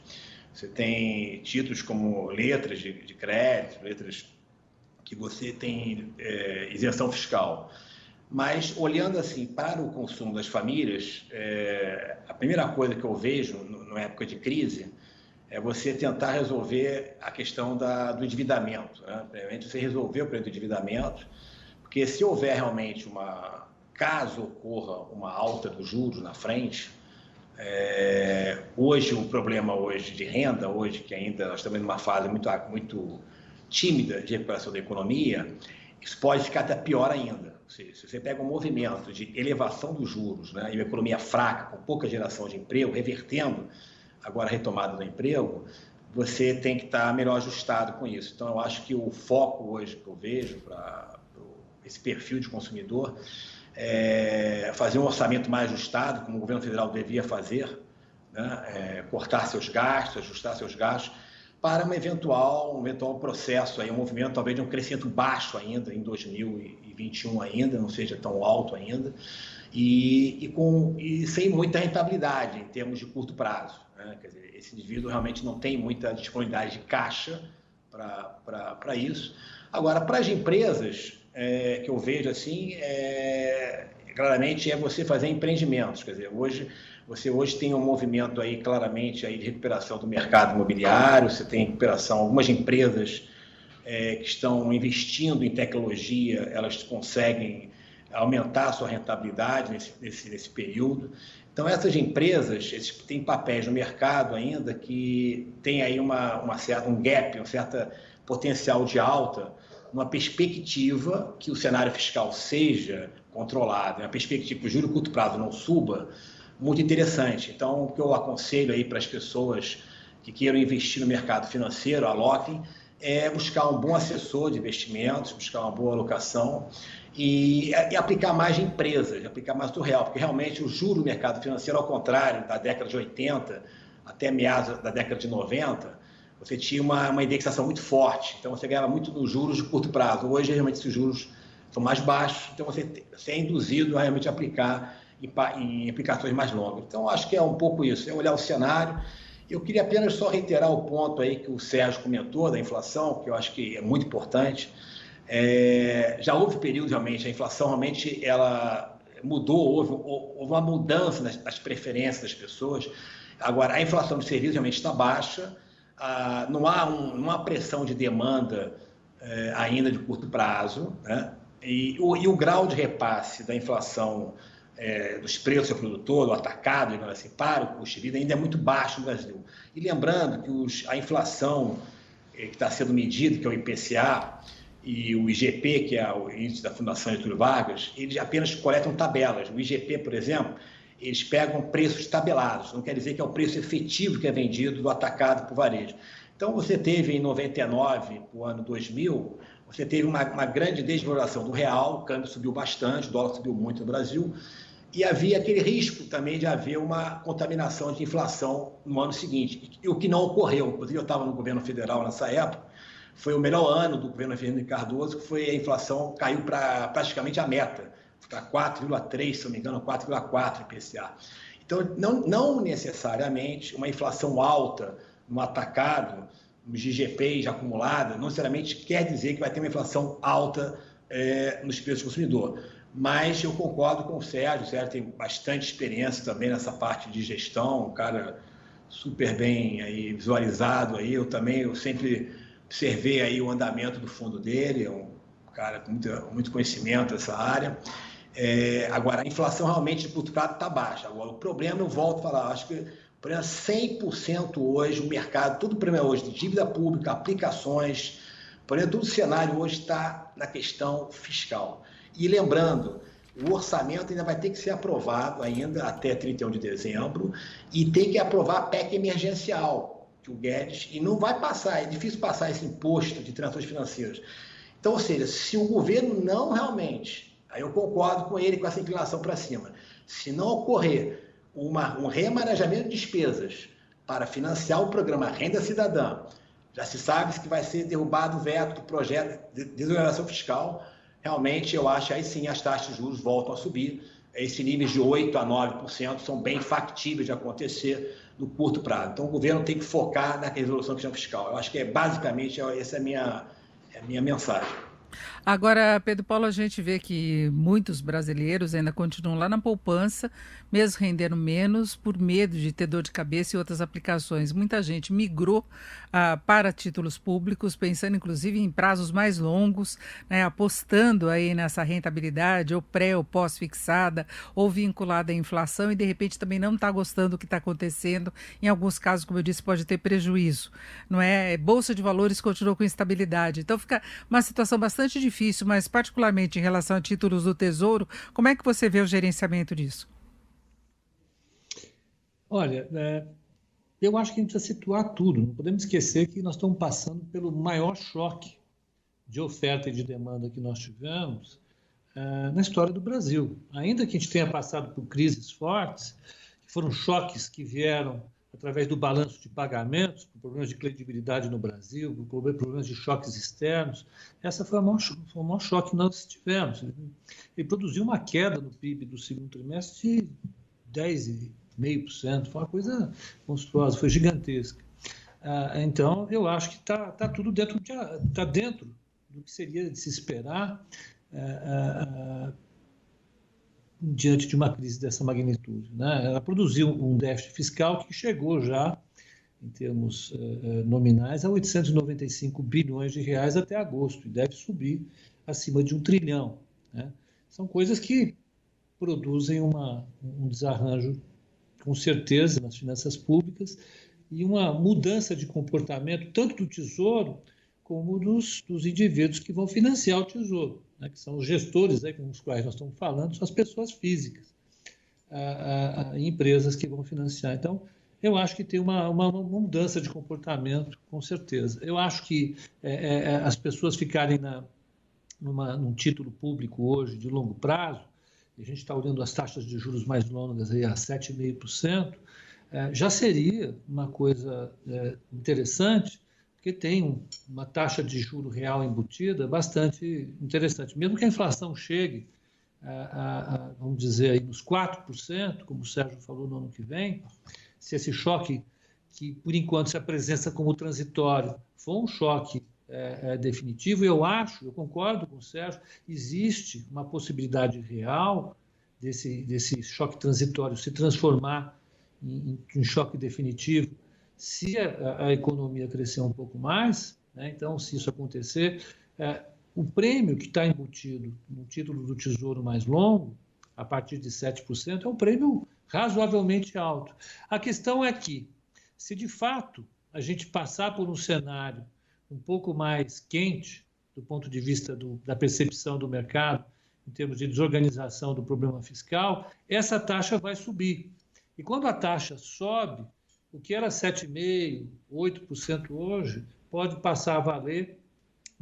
[SPEAKER 4] Você tem títulos como letras de crédito, letras que você tem isenção fiscal. Mas, olhando assim para o consumo das famílias, a primeira coisa que eu vejo numa época de crise é você tentar resolver a questão do endividamento, né? Primeiramente, você resolver o problema do endividamento, porque se houver realmente caso ocorra uma alta dos juros na frente, hoje o problema de renda, que ainda nós estamos numa fase muito tímida de recuperação da economia, isso pode ficar até pior ainda. Se você pega um movimento de elevação dos juros, né, e uma economia fraca, com pouca geração de emprego, revertendo agora a retomada do emprego, você tem que estar melhor ajustado com isso. Então, eu acho que o foco hoje que eu vejo para esse perfil de consumidor é fazer um orçamento mais ajustado, como o governo federal devia fazer, né, cortar seus gastos, ajustar seus gastos, para um eventual processo, um movimento talvez de um crescimento baixo ainda em 2021 ainda, não seja tão alto ainda, e sem muita rentabilidade em termos de curto prazo, né? Quer dizer, esse indivíduo realmente não tem muita disponibilidade de caixa para isso. Agora, para as empresas, que eu vejo assim, claramente você fazer empreendimentos, quer dizer, você hoje tem um movimento aí claramente aí de recuperação do mercado imobiliário, você tem recuperação, algumas empresas que estão investindo em tecnologia, elas conseguem aumentar a sua rentabilidade nesse período. Então, essas empresas têm papéis no mercado ainda que tem aí um gap, um certo potencial de alta, numa perspectiva que o cenário fiscal seja controlado, uma perspectiva que o juro curto prazo não suba, muito interessante. Então, o que eu aconselho aí para as pessoas que queiram investir no mercado financeiro, aloquem, é buscar um bom assessor de investimentos, buscar uma boa alocação e aplicar mais em empresas, aplicar mais do real, porque realmente o juro do mercado financeiro, ao contrário da década de 80 até meados da década de 90, você tinha uma indexação muito forte, então você ganhava muito nos juros de curto prazo. Hoje, realmente, esses juros são mais baixos, então você é induzido a realmente aplicar em aplicações mais longas. Então, acho que é um pouco isso, é olhar o cenário. Eu queria apenas só reiterar o ponto aí que o Sérgio comentou da inflação, que eu acho que é muito importante. Já houve período, realmente, a inflação realmente ela mudou, houve uma mudança nas preferências das pessoas. Agora, a inflação de serviços realmente está baixa, não há pressão de demanda ainda de curto prazo, né? E o grau de repasse da inflação dos preços ao produtor, do atacado, digamos assim, para o custo de vida ainda é muito baixo no Brasil. E lembrando que a inflação que está sendo medida, que é o IPCA, e o IGP, que é o índice da Fundação Getúlio Vargas, eles apenas coletam tabelas. O IGP, por exemplo, eles pegam preços tabelados, não quer dizer que é o preço efetivo que é vendido do atacado para o varejo. Então, você teve em 99, para o ano 2000, você teve uma grande desvalorização do real, o câmbio subiu bastante, o dólar subiu muito no Brasil, e havia aquele risco também de haver uma contaminação de inflação no ano seguinte, o que não ocorreu. Inclusive, eu estava no governo federal nessa época, foi o melhor ano do governo Fernando Cardoso, que foi a inflação caiu para praticamente a meta, para 4,3, se não me engano, 4,4 IPCA. Então, não necessariamente uma inflação alta no atacado, nos IGPs acumulada, não necessariamente quer dizer que vai ter uma inflação alta nos preços do consumidor. Mas eu concordo com o Sérgio tem bastante experiência também nessa parte de gestão, um cara super bem aí, visualizado. Aí, eu sempre observei aí o andamento do fundo dele, é um cara com muito conhecimento dessa área. Agora, a inflação realmente de curto prazo está baixa. Agora, o problema, eu volto a falar, acho que o problema é 100% hoje, o mercado, todo o problema hoje de dívida pública, aplicações, porém, todo o cenário hoje está na questão fiscal. E lembrando, o orçamento ainda vai ter que ser aprovado ainda até 31 de dezembro e tem que aprovar a PEC emergencial, que o Guedes, e não vai passar, é difícil passar esse imposto de transações financeiras. Então, ou seja, se o governo não realmente, aí eu concordo com ele com essa inclinação para cima, se não ocorrer um remanejamento de despesas para financiar o programa Renda Cidadã, já se sabe que vai ser derrubado o veto do projeto de desoneração fiscal, realmente eu acho que aí sim as taxas de juros voltam a subir, esses níveis de 8% a 9% são bem factíveis de acontecer no curto prazo. Então o governo tem que focar na resolução da questão fiscal. Eu acho que basicamente essa é a minha mensagem.
[SPEAKER 2] Agora, Pedro Paulo, a gente vê que muitos brasileiros ainda continuam lá na poupança, mesmo rendendo menos, por medo de ter dor de cabeça e outras aplicações. Muita gente migrou para títulos públicos, pensando inclusive em prazos mais longos, né, apostando aí nessa rentabilidade, ou pré ou pós-fixada, ou vinculada à inflação, e de repente também não está gostando do que está acontecendo. Em alguns casos, como eu disse, pode ter prejuízo. Não é? Bolsa de valores continua com instabilidade. Então fica uma situação bastante difícil, mas particularmente em relação a títulos do Tesouro, como é que você vê o gerenciamento disso?
[SPEAKER 3] Olha, eu acho que a gente precisa situar tudo. Não podemos esquecer que nós estamos passando pelo maior choque de oferta e de demanda que nós tivemos na história do Brasil. Ainda que a gente tenha passado por crises fortes, que foram choques que vieram através do balanço de pagamentos, por problemas de credibilidade no Brasil, por problemas de choques externos, essa foi o maior choque que nós tivemos. Ele produziu uma queda no PIB do segundo trimestre de 10,5%, foi uma coisa monstruosa, foi gigantesca. Então, eu acho que está tudo dentro do que seria de se esperar diante de uma crise dessa magnitude, né? Ela produziu um déficit fiscal que chegou já, em termos nominais, a 895 bilhões de reais até agosto, e deve subir acima de 1 trilhão, né? são coisas que produzem um desarranjo, com certeza, nas finanças públicas e uma mudança de comportamento, tanto do Tesouro como dos indivíduos que vão financiar o Tesouro, né, que são os gestores com os quais nós estamos falando, são as pessoas físicas, empresas que vão financiar. Então, eu acho que tem uma mudança de comportamento, com certeza. Eu acho que as pessoas ficarem num título público hoje de longo prazo, a gente está olhando as taxas de juros mais longas aí a 7,5%, já seria uma coisa interessante, porque tem uma taxa de juro real embutida bastante interessante. Mesmo que a inflação chegue vamos dizer, aí nos 4%, como o Sérgio falou no ano que vem, se esse choque, que por enquanto se apresenta como transitório, for um choque definitivo, eu concordo com o Sérgio, existe uma possibilidade real desse choque transitório se transformar em um choque definitivo se a economia crescer um pouco mais, né? Então, se isso acontecer, o prêmio que está embutido no título do Tesouro mais longo, a partir de 7%, é um prêmio razoavelmente alto. A questão é que, se de fato a gente passar por um cenário um pouco mais quente, do ponto de vista da percepção do mercado, em termos de desorganização do problema fiscal, essa taxa vai subir. E quando a taxa sobe, o que era 7,5%, 8% hoje, pode passar a valer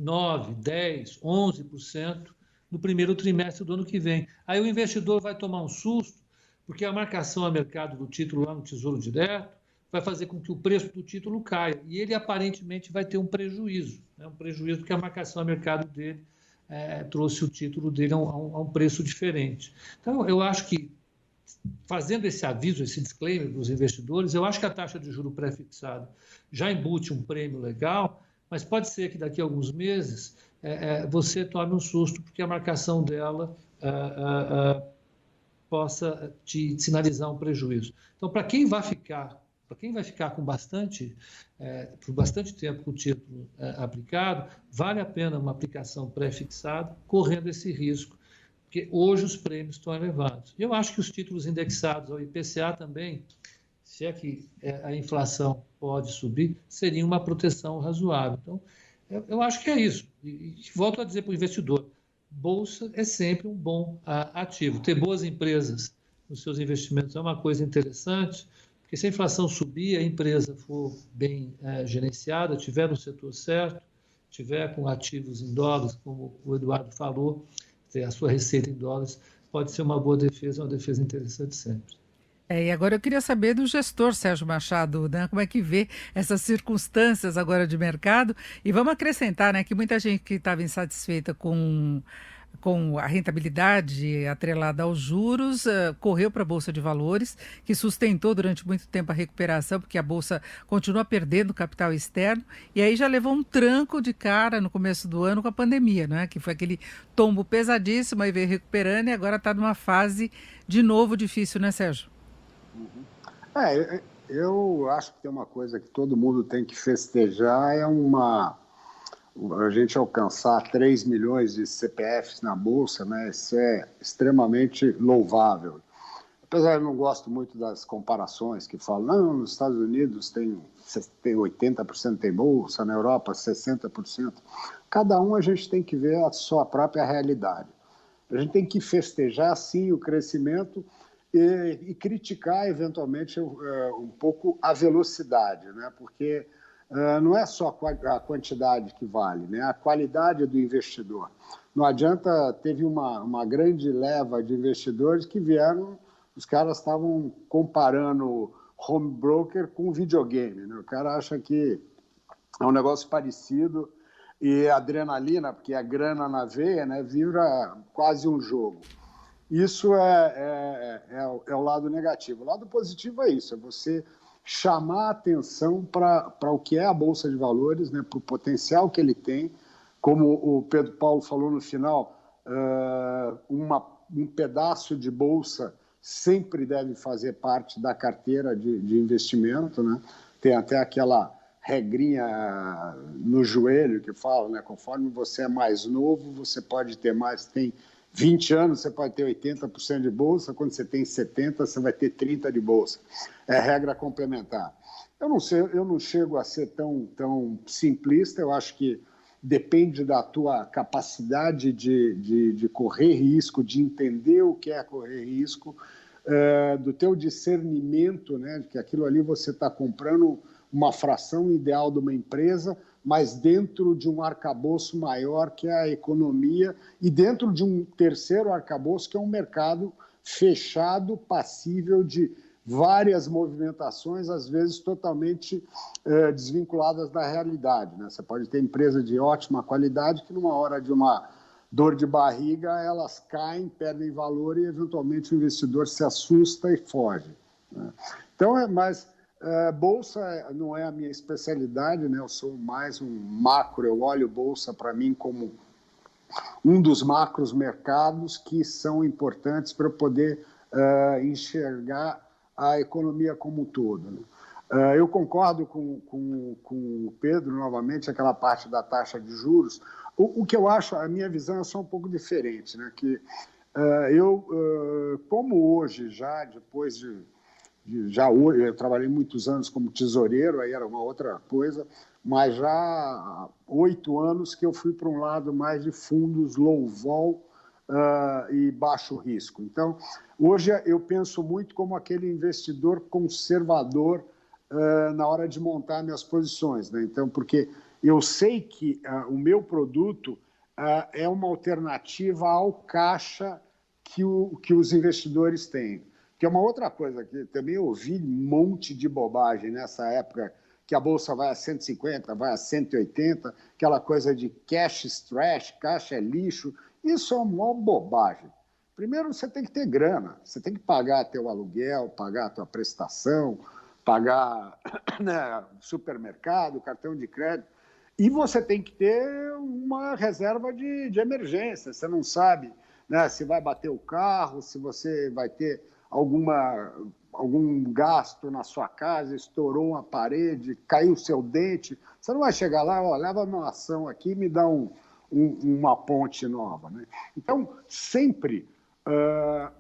[SPEAKER 3] 9%, 10%, 11% no primeiro trimestre do ano que vem. Aí o investidor vai tomar um susto, porque a marcação a mercado do título lá no Tesouro Direto vai fazer com que o preço do título caia. E ele aparentemente vai ter um prejuízo, né? Um prejuízo porque a marcação a mercado dele trouxe o título dele a um preço diferente. Então, eu acho que, fazendo esse aviso, esse disclaimer para os investidores, eu acho que a taxa de juro pré-fixado já embute um prêmio legal, mas pode ser que daqui a alguns meses você tome um susto, porque a marcação dela possa te sinalizar um prejuízo. Então, para quem vai ficar por bastante tempo com o título aplicado, vale a pena uma aplicação pré-fixada, correndo esse risco, porque hoje os prêmios estão elevados. Eu acho que os títulos indexados ao IPCA também, se é que a inflação pode subir, seria uma proteção razoável. Então, eu acho que é isso. E volto a dizer para o investidor, bolsa é sempre um bom ativo. Ter boas empresas nos seus investimentos é uma coisa interessante, porque se a inflação subir, a empresa for bem gerenciada, tiver no setor certo, tiver com ativos em dólares, como o Eduardo falou, ter a sua receita em dólares, pode ser uma boa defesa, uma defesa interessante sempre.
[SPEAKER 2] E agora eu queria saber do gestor Sérgio Machado, né? Como é que vê essas circunstâncias agora de mercado? E vamos acrescentar, né, que muita gente que estava insatisfeita com a rentabilidade atrelada aos juros, correu para a Bolsa de Valores, que sustentou durante muito tempo a recuperação, porque a Bolsa continua perdendo capital externo, e aí já levou um tranco de cara no começo do ano com a pandemia, né? Que foi aquele tombo pesadíssimo, aí veio recuperando e agora está numa fase de novo difícil, né, Sérgio?
[SPEAKER 5] Eu acho que tem uma coisa que todo mundo tem que festejar, a gente alcançar 3 milhões de CPFs na Bolsa, né? Isso é extremamente louvável. Apesar de eu não gosto muito das comparações que falam, não, nos Estados Unidos tem 80% tem Bolsa, na Europa 60%. Cada um a gente tem que ver a sua própria realidade. A gente tem que festejar, sim, o crescimento e criticar, eventualmente, um pouco a velocidade, né? Porque não é só a quantidade que vale, né? A qualidade do investidor. Não adianta, teve uma grande leva de investidores que vieram, os caras estavam comparando home broker com videogame, né? O cara acha que é um negócio parecido e adrenalina, porque a grana na veia, né, vira quase um jogo. Isso é o lado negativo. O lado positivo é isso, é você chamar a atenção para o que é a Bolsa de Valores, né, para o potencial que ele tem. Como o Pedro Paulo falou no final, um pedaço de Bolsa sempre deve fazer parte da carteira de investimento, né? Tem até aquela regrinha no joelho que fala, né, conforme você é mais novo, você pode ter mais, tem 20 anos você pode ter 80% de bolsa, quando você tem 70% você vai ter 30% de bolsa. É regra complementar. Eu não chego a ser tão simplista, eu acho que depende da tua capacidade de correr risco, de entender o que é correr risco, do teu discernimento, né, de que aquilo ali você está comprando uma fração ideal de uma empresa, mas dentro de um arcabouço maior que é a economia e dentro de um terceiro arcabouço que é um mercado fechado, passível de várias movimentações, às vezes totalmente desvinculadas da realidade, né? Você pode ter empresa de ótima qualidade que numa hora de uma dor de barriga elas caem, perdem valor e eventualmente o investidor se assusta e foge, né? Então, bolsa não é a minha especialidade, né? Eu sou mais um macro, eu olho bolsa para mim como um dos macros mercados que são importantes para eu poder enxergar a economia como um todo, né? Eu concordo com o Pedro, novamente, aquela parte da taxa de juros. O que eu acho, a minha visão é só um pouco diferente, né? Que como hoje, já depois hoje, eu trabalhei muitos anos como tesoureiro, aí era uma outra coisa, mas já há 8 anos que eu fui para um lado mais de fundos low vol e baixo risco. Então, hoje eu penso muito como aquele investidor conservador na hora de montar minhas posições, né? Então, porque eu sei que o meu produto é uma alternativa ao caixa que os investidores têm. Que é uma outra coisa que também eu ouvi um monte de bobagem nessa época, que a Bolsa vai a 150, vai a 180, aquela coisa de cash is trash, caixa é lixo. Isso é uma bobagem. Primeiro, você tem que ter grana, você tem que pagar teu aluguel, pagar a tua prestação, pagar, né, supermercado, cartão de crédito, e você tem que ter uma reserva de emergência. Você não sabe, né, se vai bater o carro, se você vai ter algum gasto na sua casa, estourou uma parede, caiu o seu dente. Você não vai chegar lá, leva uma ação aqui e me dá uma ponte nova, né? Então, sempre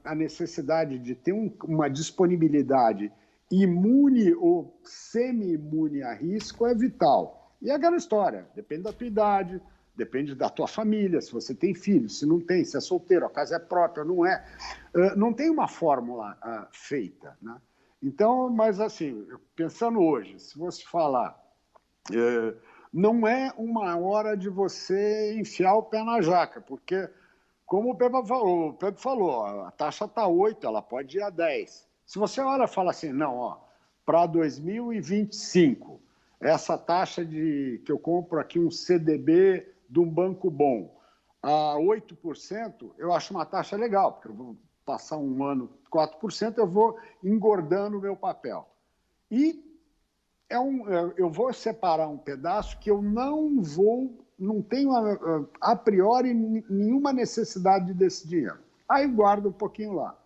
[SPEAKER 5] a necessidade de ter uma disponibilidade imune ou semi-imune a risco é vital. E é aquela história, depende da tua idade, depende da tua família, se você tem filhos, se não tem, se é solteiro, a casa é própria, não é. Não tem uma fórmula feita, né? Então, mas assim, pensando hoje, se você falar, não é uma hora de você enfiar o pé na jaca, porque, como o Pedro falou, a taxa está 8, ela pode ir a 10. Se você olha e fala assim, não, para 2025, essa taxa que eu compro aqui um CDB de um banco bom a 8%, eu acho uma taxa legal, porque eu vou passar um ano 4%, eu vou engordando o meu papel. E eu vou separar um pedaço que eu não tenho a priori nenhuma necessidade desse dinheiro. Aí guardo um pouquinho lá.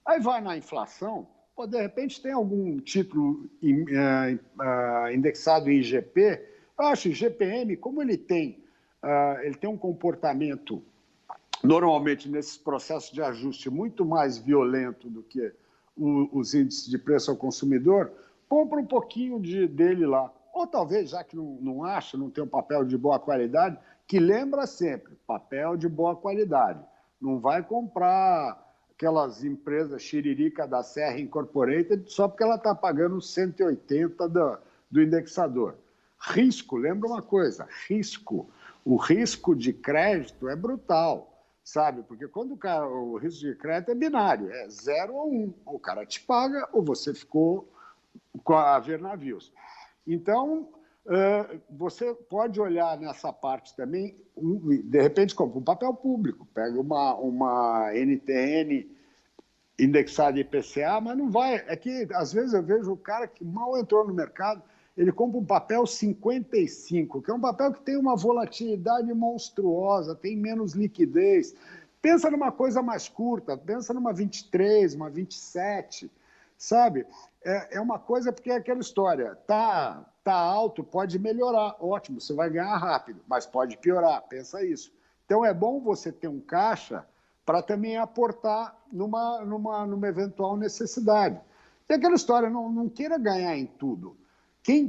[SPEAKER 5] Aí vai na inflação, de repente tem algum título indexado em IGP, eu acho que IGPM, como ele tem um comportamento, normalmente nesses processos de ajuste, muito mais violento do que os índices de preço ao consumidor, compra um pouquinho dele lá. Ou talvez, já que não tem um papel de boa qualidade, que lembra sempre, papel de boa qualidade. Não vai comprar aquelas empresas Xiririca da Serra Incorporated só porque ela está pagando 180 do indexador. Risco, lembra uma coisa, o risco de crédito é brutal, sabe? Porque quando o risco de crédito é binário, é 0 ou 1. O cara te paga ou você ficou a ver navios. Então, você pode olhar nessa parte também, de repente, compra um papel público, pega uma NTN indexada IPCA, mas não vai. É que, às vezes, eu vejo o cara que mal entrou no mercado, ele compra um papel 55, que é um papel que tem uma volatilidade monstruosa, tem menos liquidez. Pensa numa coisa mais curta, pensa numa 23, uma 27, sabe? É uma coisa, porque é aquela história, tá alto, pode melhorar, ótimo, você vai ganhar rápido, mas pode piorar, pensa isso. Então é bom você ter um caixa para também aportar numa eventual necessidade. Tem aquela história, não queira ganhar em tudo. Quem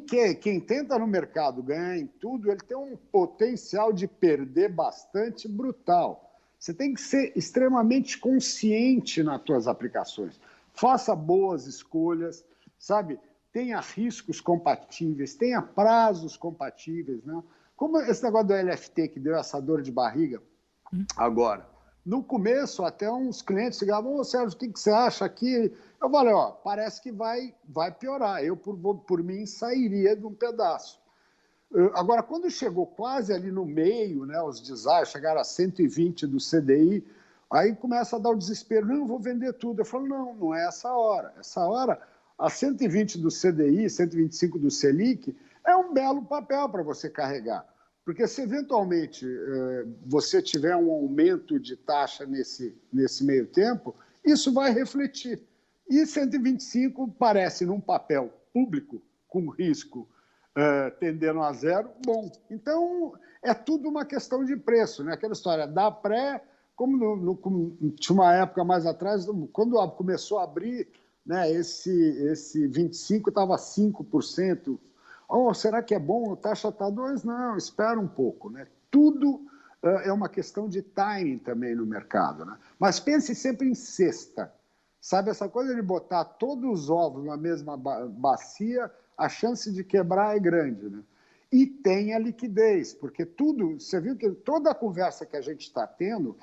[SPEAKER 5] tenta no mercado ganhar em tudo, ele tem um potencial de perder bastante brutal. Você tem que ser extremamente consciente nas suas aplicações. Faça boas escolhas, sabe? Tenha riscos compatíveis, tenha prazos compatíveis, né? Como esse negócio do LFT que deu essa dor de barriga agora. No começo, até uns clientes chegavam, Sérgio, o que você acha aqui? Eu falei, parece que vai piorar. Eu, por mim, sairia de um pedaço. Agora, quando chegou quase ali no meio, né, os desaires chegaram a 120 do CDI, aí começa a dar o desespero, não, eu vou vender tudo. Eu falo, não é essa hora. Essa hora, a 120 do CDI, 125 do Selic, é um belo papel para você carregar. Porque se eventualmente você tiver um aumento de taxa nesse meio tempo, isso vai refletir. E 125 parece, num papel público, com risco tendendo a zero, bom. Então, é tudo uma questão de preço, né? Aquela história da pré, como tinha uma época mais atrás, quando começou a abrir, né, esse 25 estava 5%. Será que é bom? A taxa está 2%? Não, espera um pouco, né? Tudo é uma questão de timing também no mercado, né? Mas pense sempre em cesta. Sabe, essa coisa de botar todos os ovos na mesma bacia, a chance de quebrar é grande, né? E tem a liquidez, porque tudo, você viu que toda a conversa que a gente está tendo,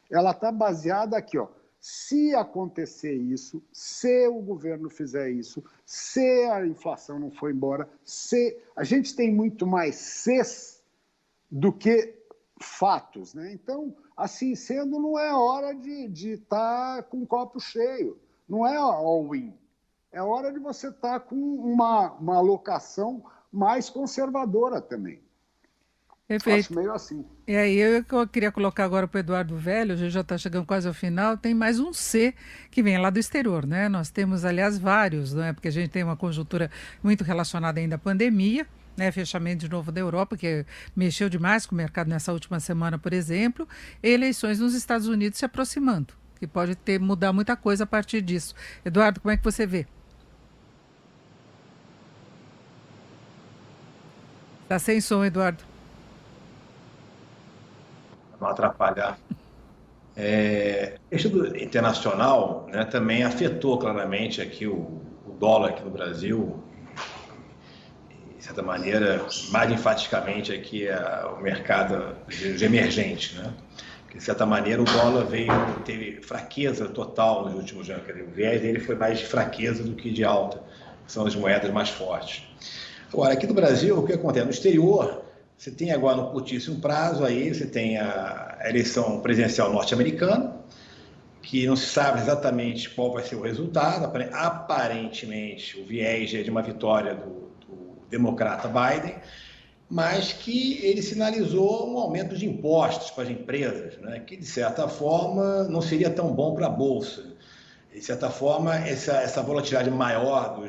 [SPEAKER 5] ela está baseada aqui, ó. Se acontecer isso, se o governo fizer isso, se a inflação não for embora, se a gente tem muito mais ses do que fatos, né? Então, assim sendo, não é hora de estar com o copo cheio, não é all-in. É hora de você estar com uma alocação mais conservadora também.
[SPEAKER 2] Perfeito.
[SPEAKER 5] Acho meio assim.
[SPEAKER 2] E aí eu queria colocar agora para o Eduardo Velho, a gente já está chegando quase ao final, tem mais um C que vem lá do exterior, né? Nós temos, aliás, vários, né? Porque a gente tem uma conjuntura muito relacionada ainda à pandemia, né? Fechamento de novo da Europa, que mexeu demais com o mercado nessa última semana, por exemplo, e eleições nos Estados Unidos se aproximando, que pode mudar muita coisa a partir disso. Eduardo, como é que você vê? Está sem som, Eduardo.
[SPEAKER 4] Não atrapalhar. Isso do internacional, né, também afetou claramente aqui o dólar aqui no Brasil, de certa maneira, mais enfaticamente aqui o mercado de emergente, né? Porque, de certa maneira, o dólar teve fraqueza total nos últimos anos. O viés dele foi mais de fraqueza do que de alta, que são as moedas mais fortes. Agora, aqui no Brasil, o que acontece? No exterior, você tem agora no curtíssimo prazo, aí você tem a eleição presidencial norte-americana, que não se sabe exatamente qual vai ser o resultado. Aparentemente, o viés é de uma vitória do democrata Biden, mas que ele sinalizou um aumento de impostos para as empresas, né, que, de certa forma, não seria tão bom para a Bolsa. De certa forma, essa volatilidade maior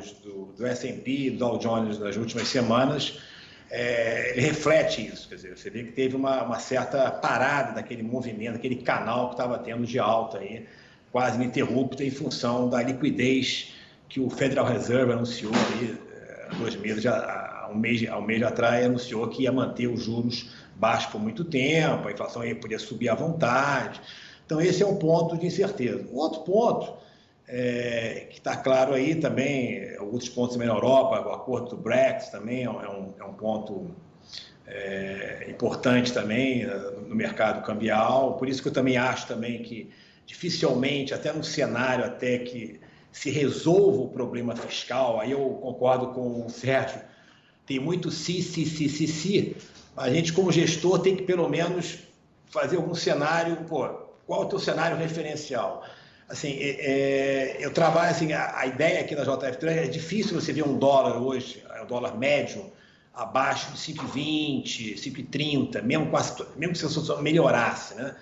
[SPEAKER 4] do S&P, do Dow Jones nas últimas semanas, ele reflete isso. Quer dizer, você vê que teve uma certa parada daquele movimento, daquele canal que estava tendo de alta, aí, quase ininterrupta, em função da liquidez que o Federal Reserve anunciou aí, 2 meses, um mês atrás, anunciou que ia manter os juros baixos por muito tempo, a inflação ia poder subir à vontade. Então, esse é um ponto de incerteza. O outro ponto, que está claro aí também, outros pontos também na Europa, o acordo do Brexit também é um ponto importante também no mercado cambial. Por isso que eu também acho também que dificilmente, até no cenário até que se resolva o problema fiscal, aí eu concordo com o Sérgio, tem muito se, mas a gente como gestor tem que pelo menos fazer algum cenário, qual é o teu cenário referencial? Assim, eu trabalho assim, a ideia aqui na JF3 é difícil você ver um dólar hoje, o dólar médio, abaixo de 5,20, 5,30, mesmo que a situação melhorasse, né?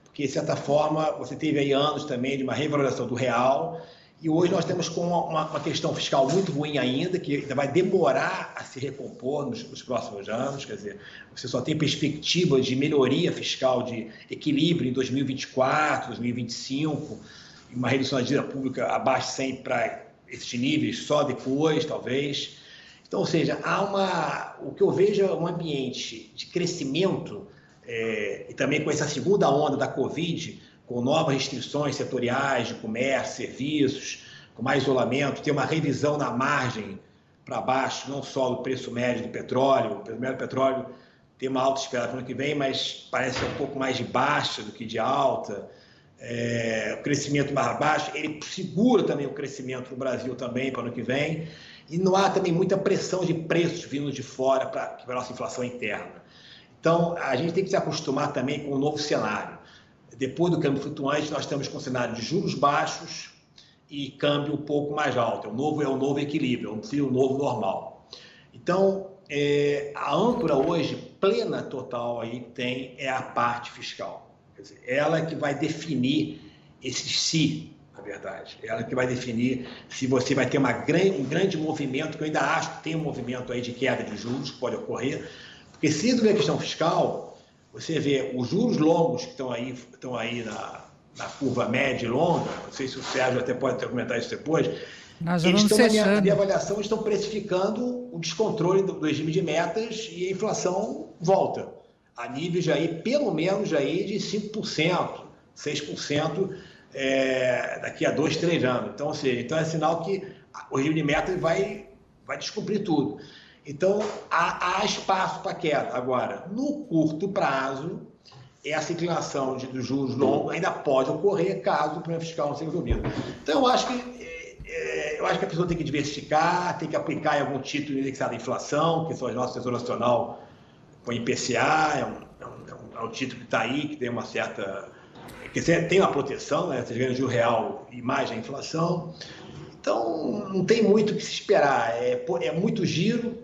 [SPEAKER 4] Porque, de certa forma, você teve aí anos também de uma revalorização do real, E hoje nós temos com uma questão fiscal muito ruim ainda, que ainda vai demorar a se recompor nos próximos anos. Quer dizer, você só tem perspectiva de melhoria fiscal, de equilíbrio em 2024, 2025, uma redução da dívida pública abaixo de 100 para esses níveis só depois, talvez. Então, ou seja, o que eu vejo é um ambiente de crescimento, e também com essa segunda onda da Covid, com novas restrições setoriais de comércio, serviços, com mais isolamento, tem uma revisão na margem para baixo, não só do preço médio do petróleo. O preço médio do petróleo tem uma alta esperada para o ano que vem, mas parece ser um pouco mais de baixa do que de alta. O crescimento mais baixo, ele segura também o crescimento no Brasil também para o ano que vem. E não há também muita pressão de preços vindo de fora para a nossa inflação interna. Então, a gente tem que se acostumar também com o novo cenário. Depois do câmbio flutuante, nós estamos com um cenário de juros baixos e câmbio um pouco mais alto. É o novo equilíbrio, é o novo normal. Então, a âncora hoje, plena, total, aí é a parte fiscal. Quer dizer, ela é que vai definir esse na verdade. Ela é que vai definir se você vai ter um grande movimento, que eu ainda acho que tem um movimento aí de queda de juros que pode ocorrer, porque se resolver a questão fiscal, você vê os juros longos que estão aí na curva média e longa, não sei se o Sérgio até pode comentar isso depois, eles estão, na minha avaliação, estão precificando o descontrole do regime de metas e a inflação volta a níveis aí, pelo menos aí de 5%, 6% daqui a 2, 3 anos. Então, ou seja, então é sinal que o regime de metas vai descumprir tudo. Então, há espaço para queda. Agora, no curto prazo, essa inclinação dos juros longos ainda pode ocorrer caso o problema fiscal não seja resolvido. Então, eu acho que a pessoa tem que diversificar, tem que aplicar em algum título indexado à inflação, que são as nossas Tesouro Nacional com IPCA, é um título que está aí, que tem uma certa... que tem uma proteção, né? Você ganha o juro real e mais a inflação. Então, não tem muito o que se esperar. É muito giro,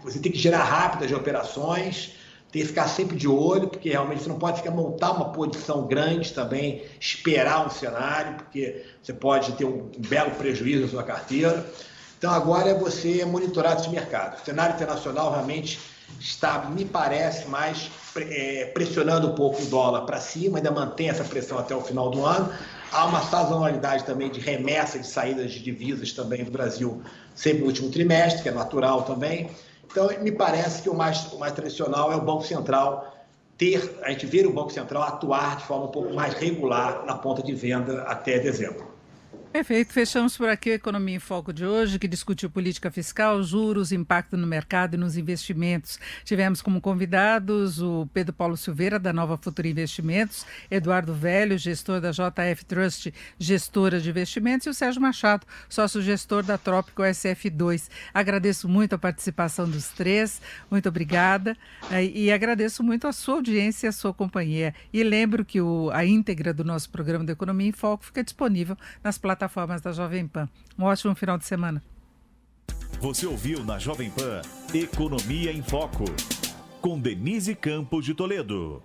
[SPEAKER 4] você tem que gerar rápido as operações, tem que ficar sempre de olho, porque realmente você não pode montar uma posição grande também, esperar um cenário, porque você pode ter um belo prejuízo na sua carteira. Então, agora é você monitorar esse mercado. O cenário internacional realmente está, me parece, mais pressionando um pouco o dólar para cima, ainda mantém essa pressão até o final do ano. Há uma sazonalidade também de remessa de saídas de divisas também do Brasil, sempre no último trimestre, que é natural também. Então, me parece que o mais tradicional é o Banco Central a gente ver o Banco Central atuar de forma um pouco mais regular na ponta de venda até dezembro.
[SPEAKER 2] Perfeito, fechamos por aqui o Economia em Foco de hoje, que discutiu política fiscal, juros, impacto no mercado e nos investimentos. Tivemos como convidados o Pedro Paulo Silveira, da Nova Futura Investimentos, Eduardo Velho, gestor da JF Trust, gestora de investimentos, e o Sérgio Machado, sócio-gestor da Trópico SF2. Agradeço muito a participação dos três, muito obrigada, e agradeço muito a sua audiência e a sua companhia. E lembro que a íntegra do nosso programa do Economia em Foco fica disponível nas plataformas da Jovem Pan. Um ótimo final de semana.
[SPEAKER 1] Você ouviu na Jovem Pan Economia em Foco, com Denise Campos de Toledo.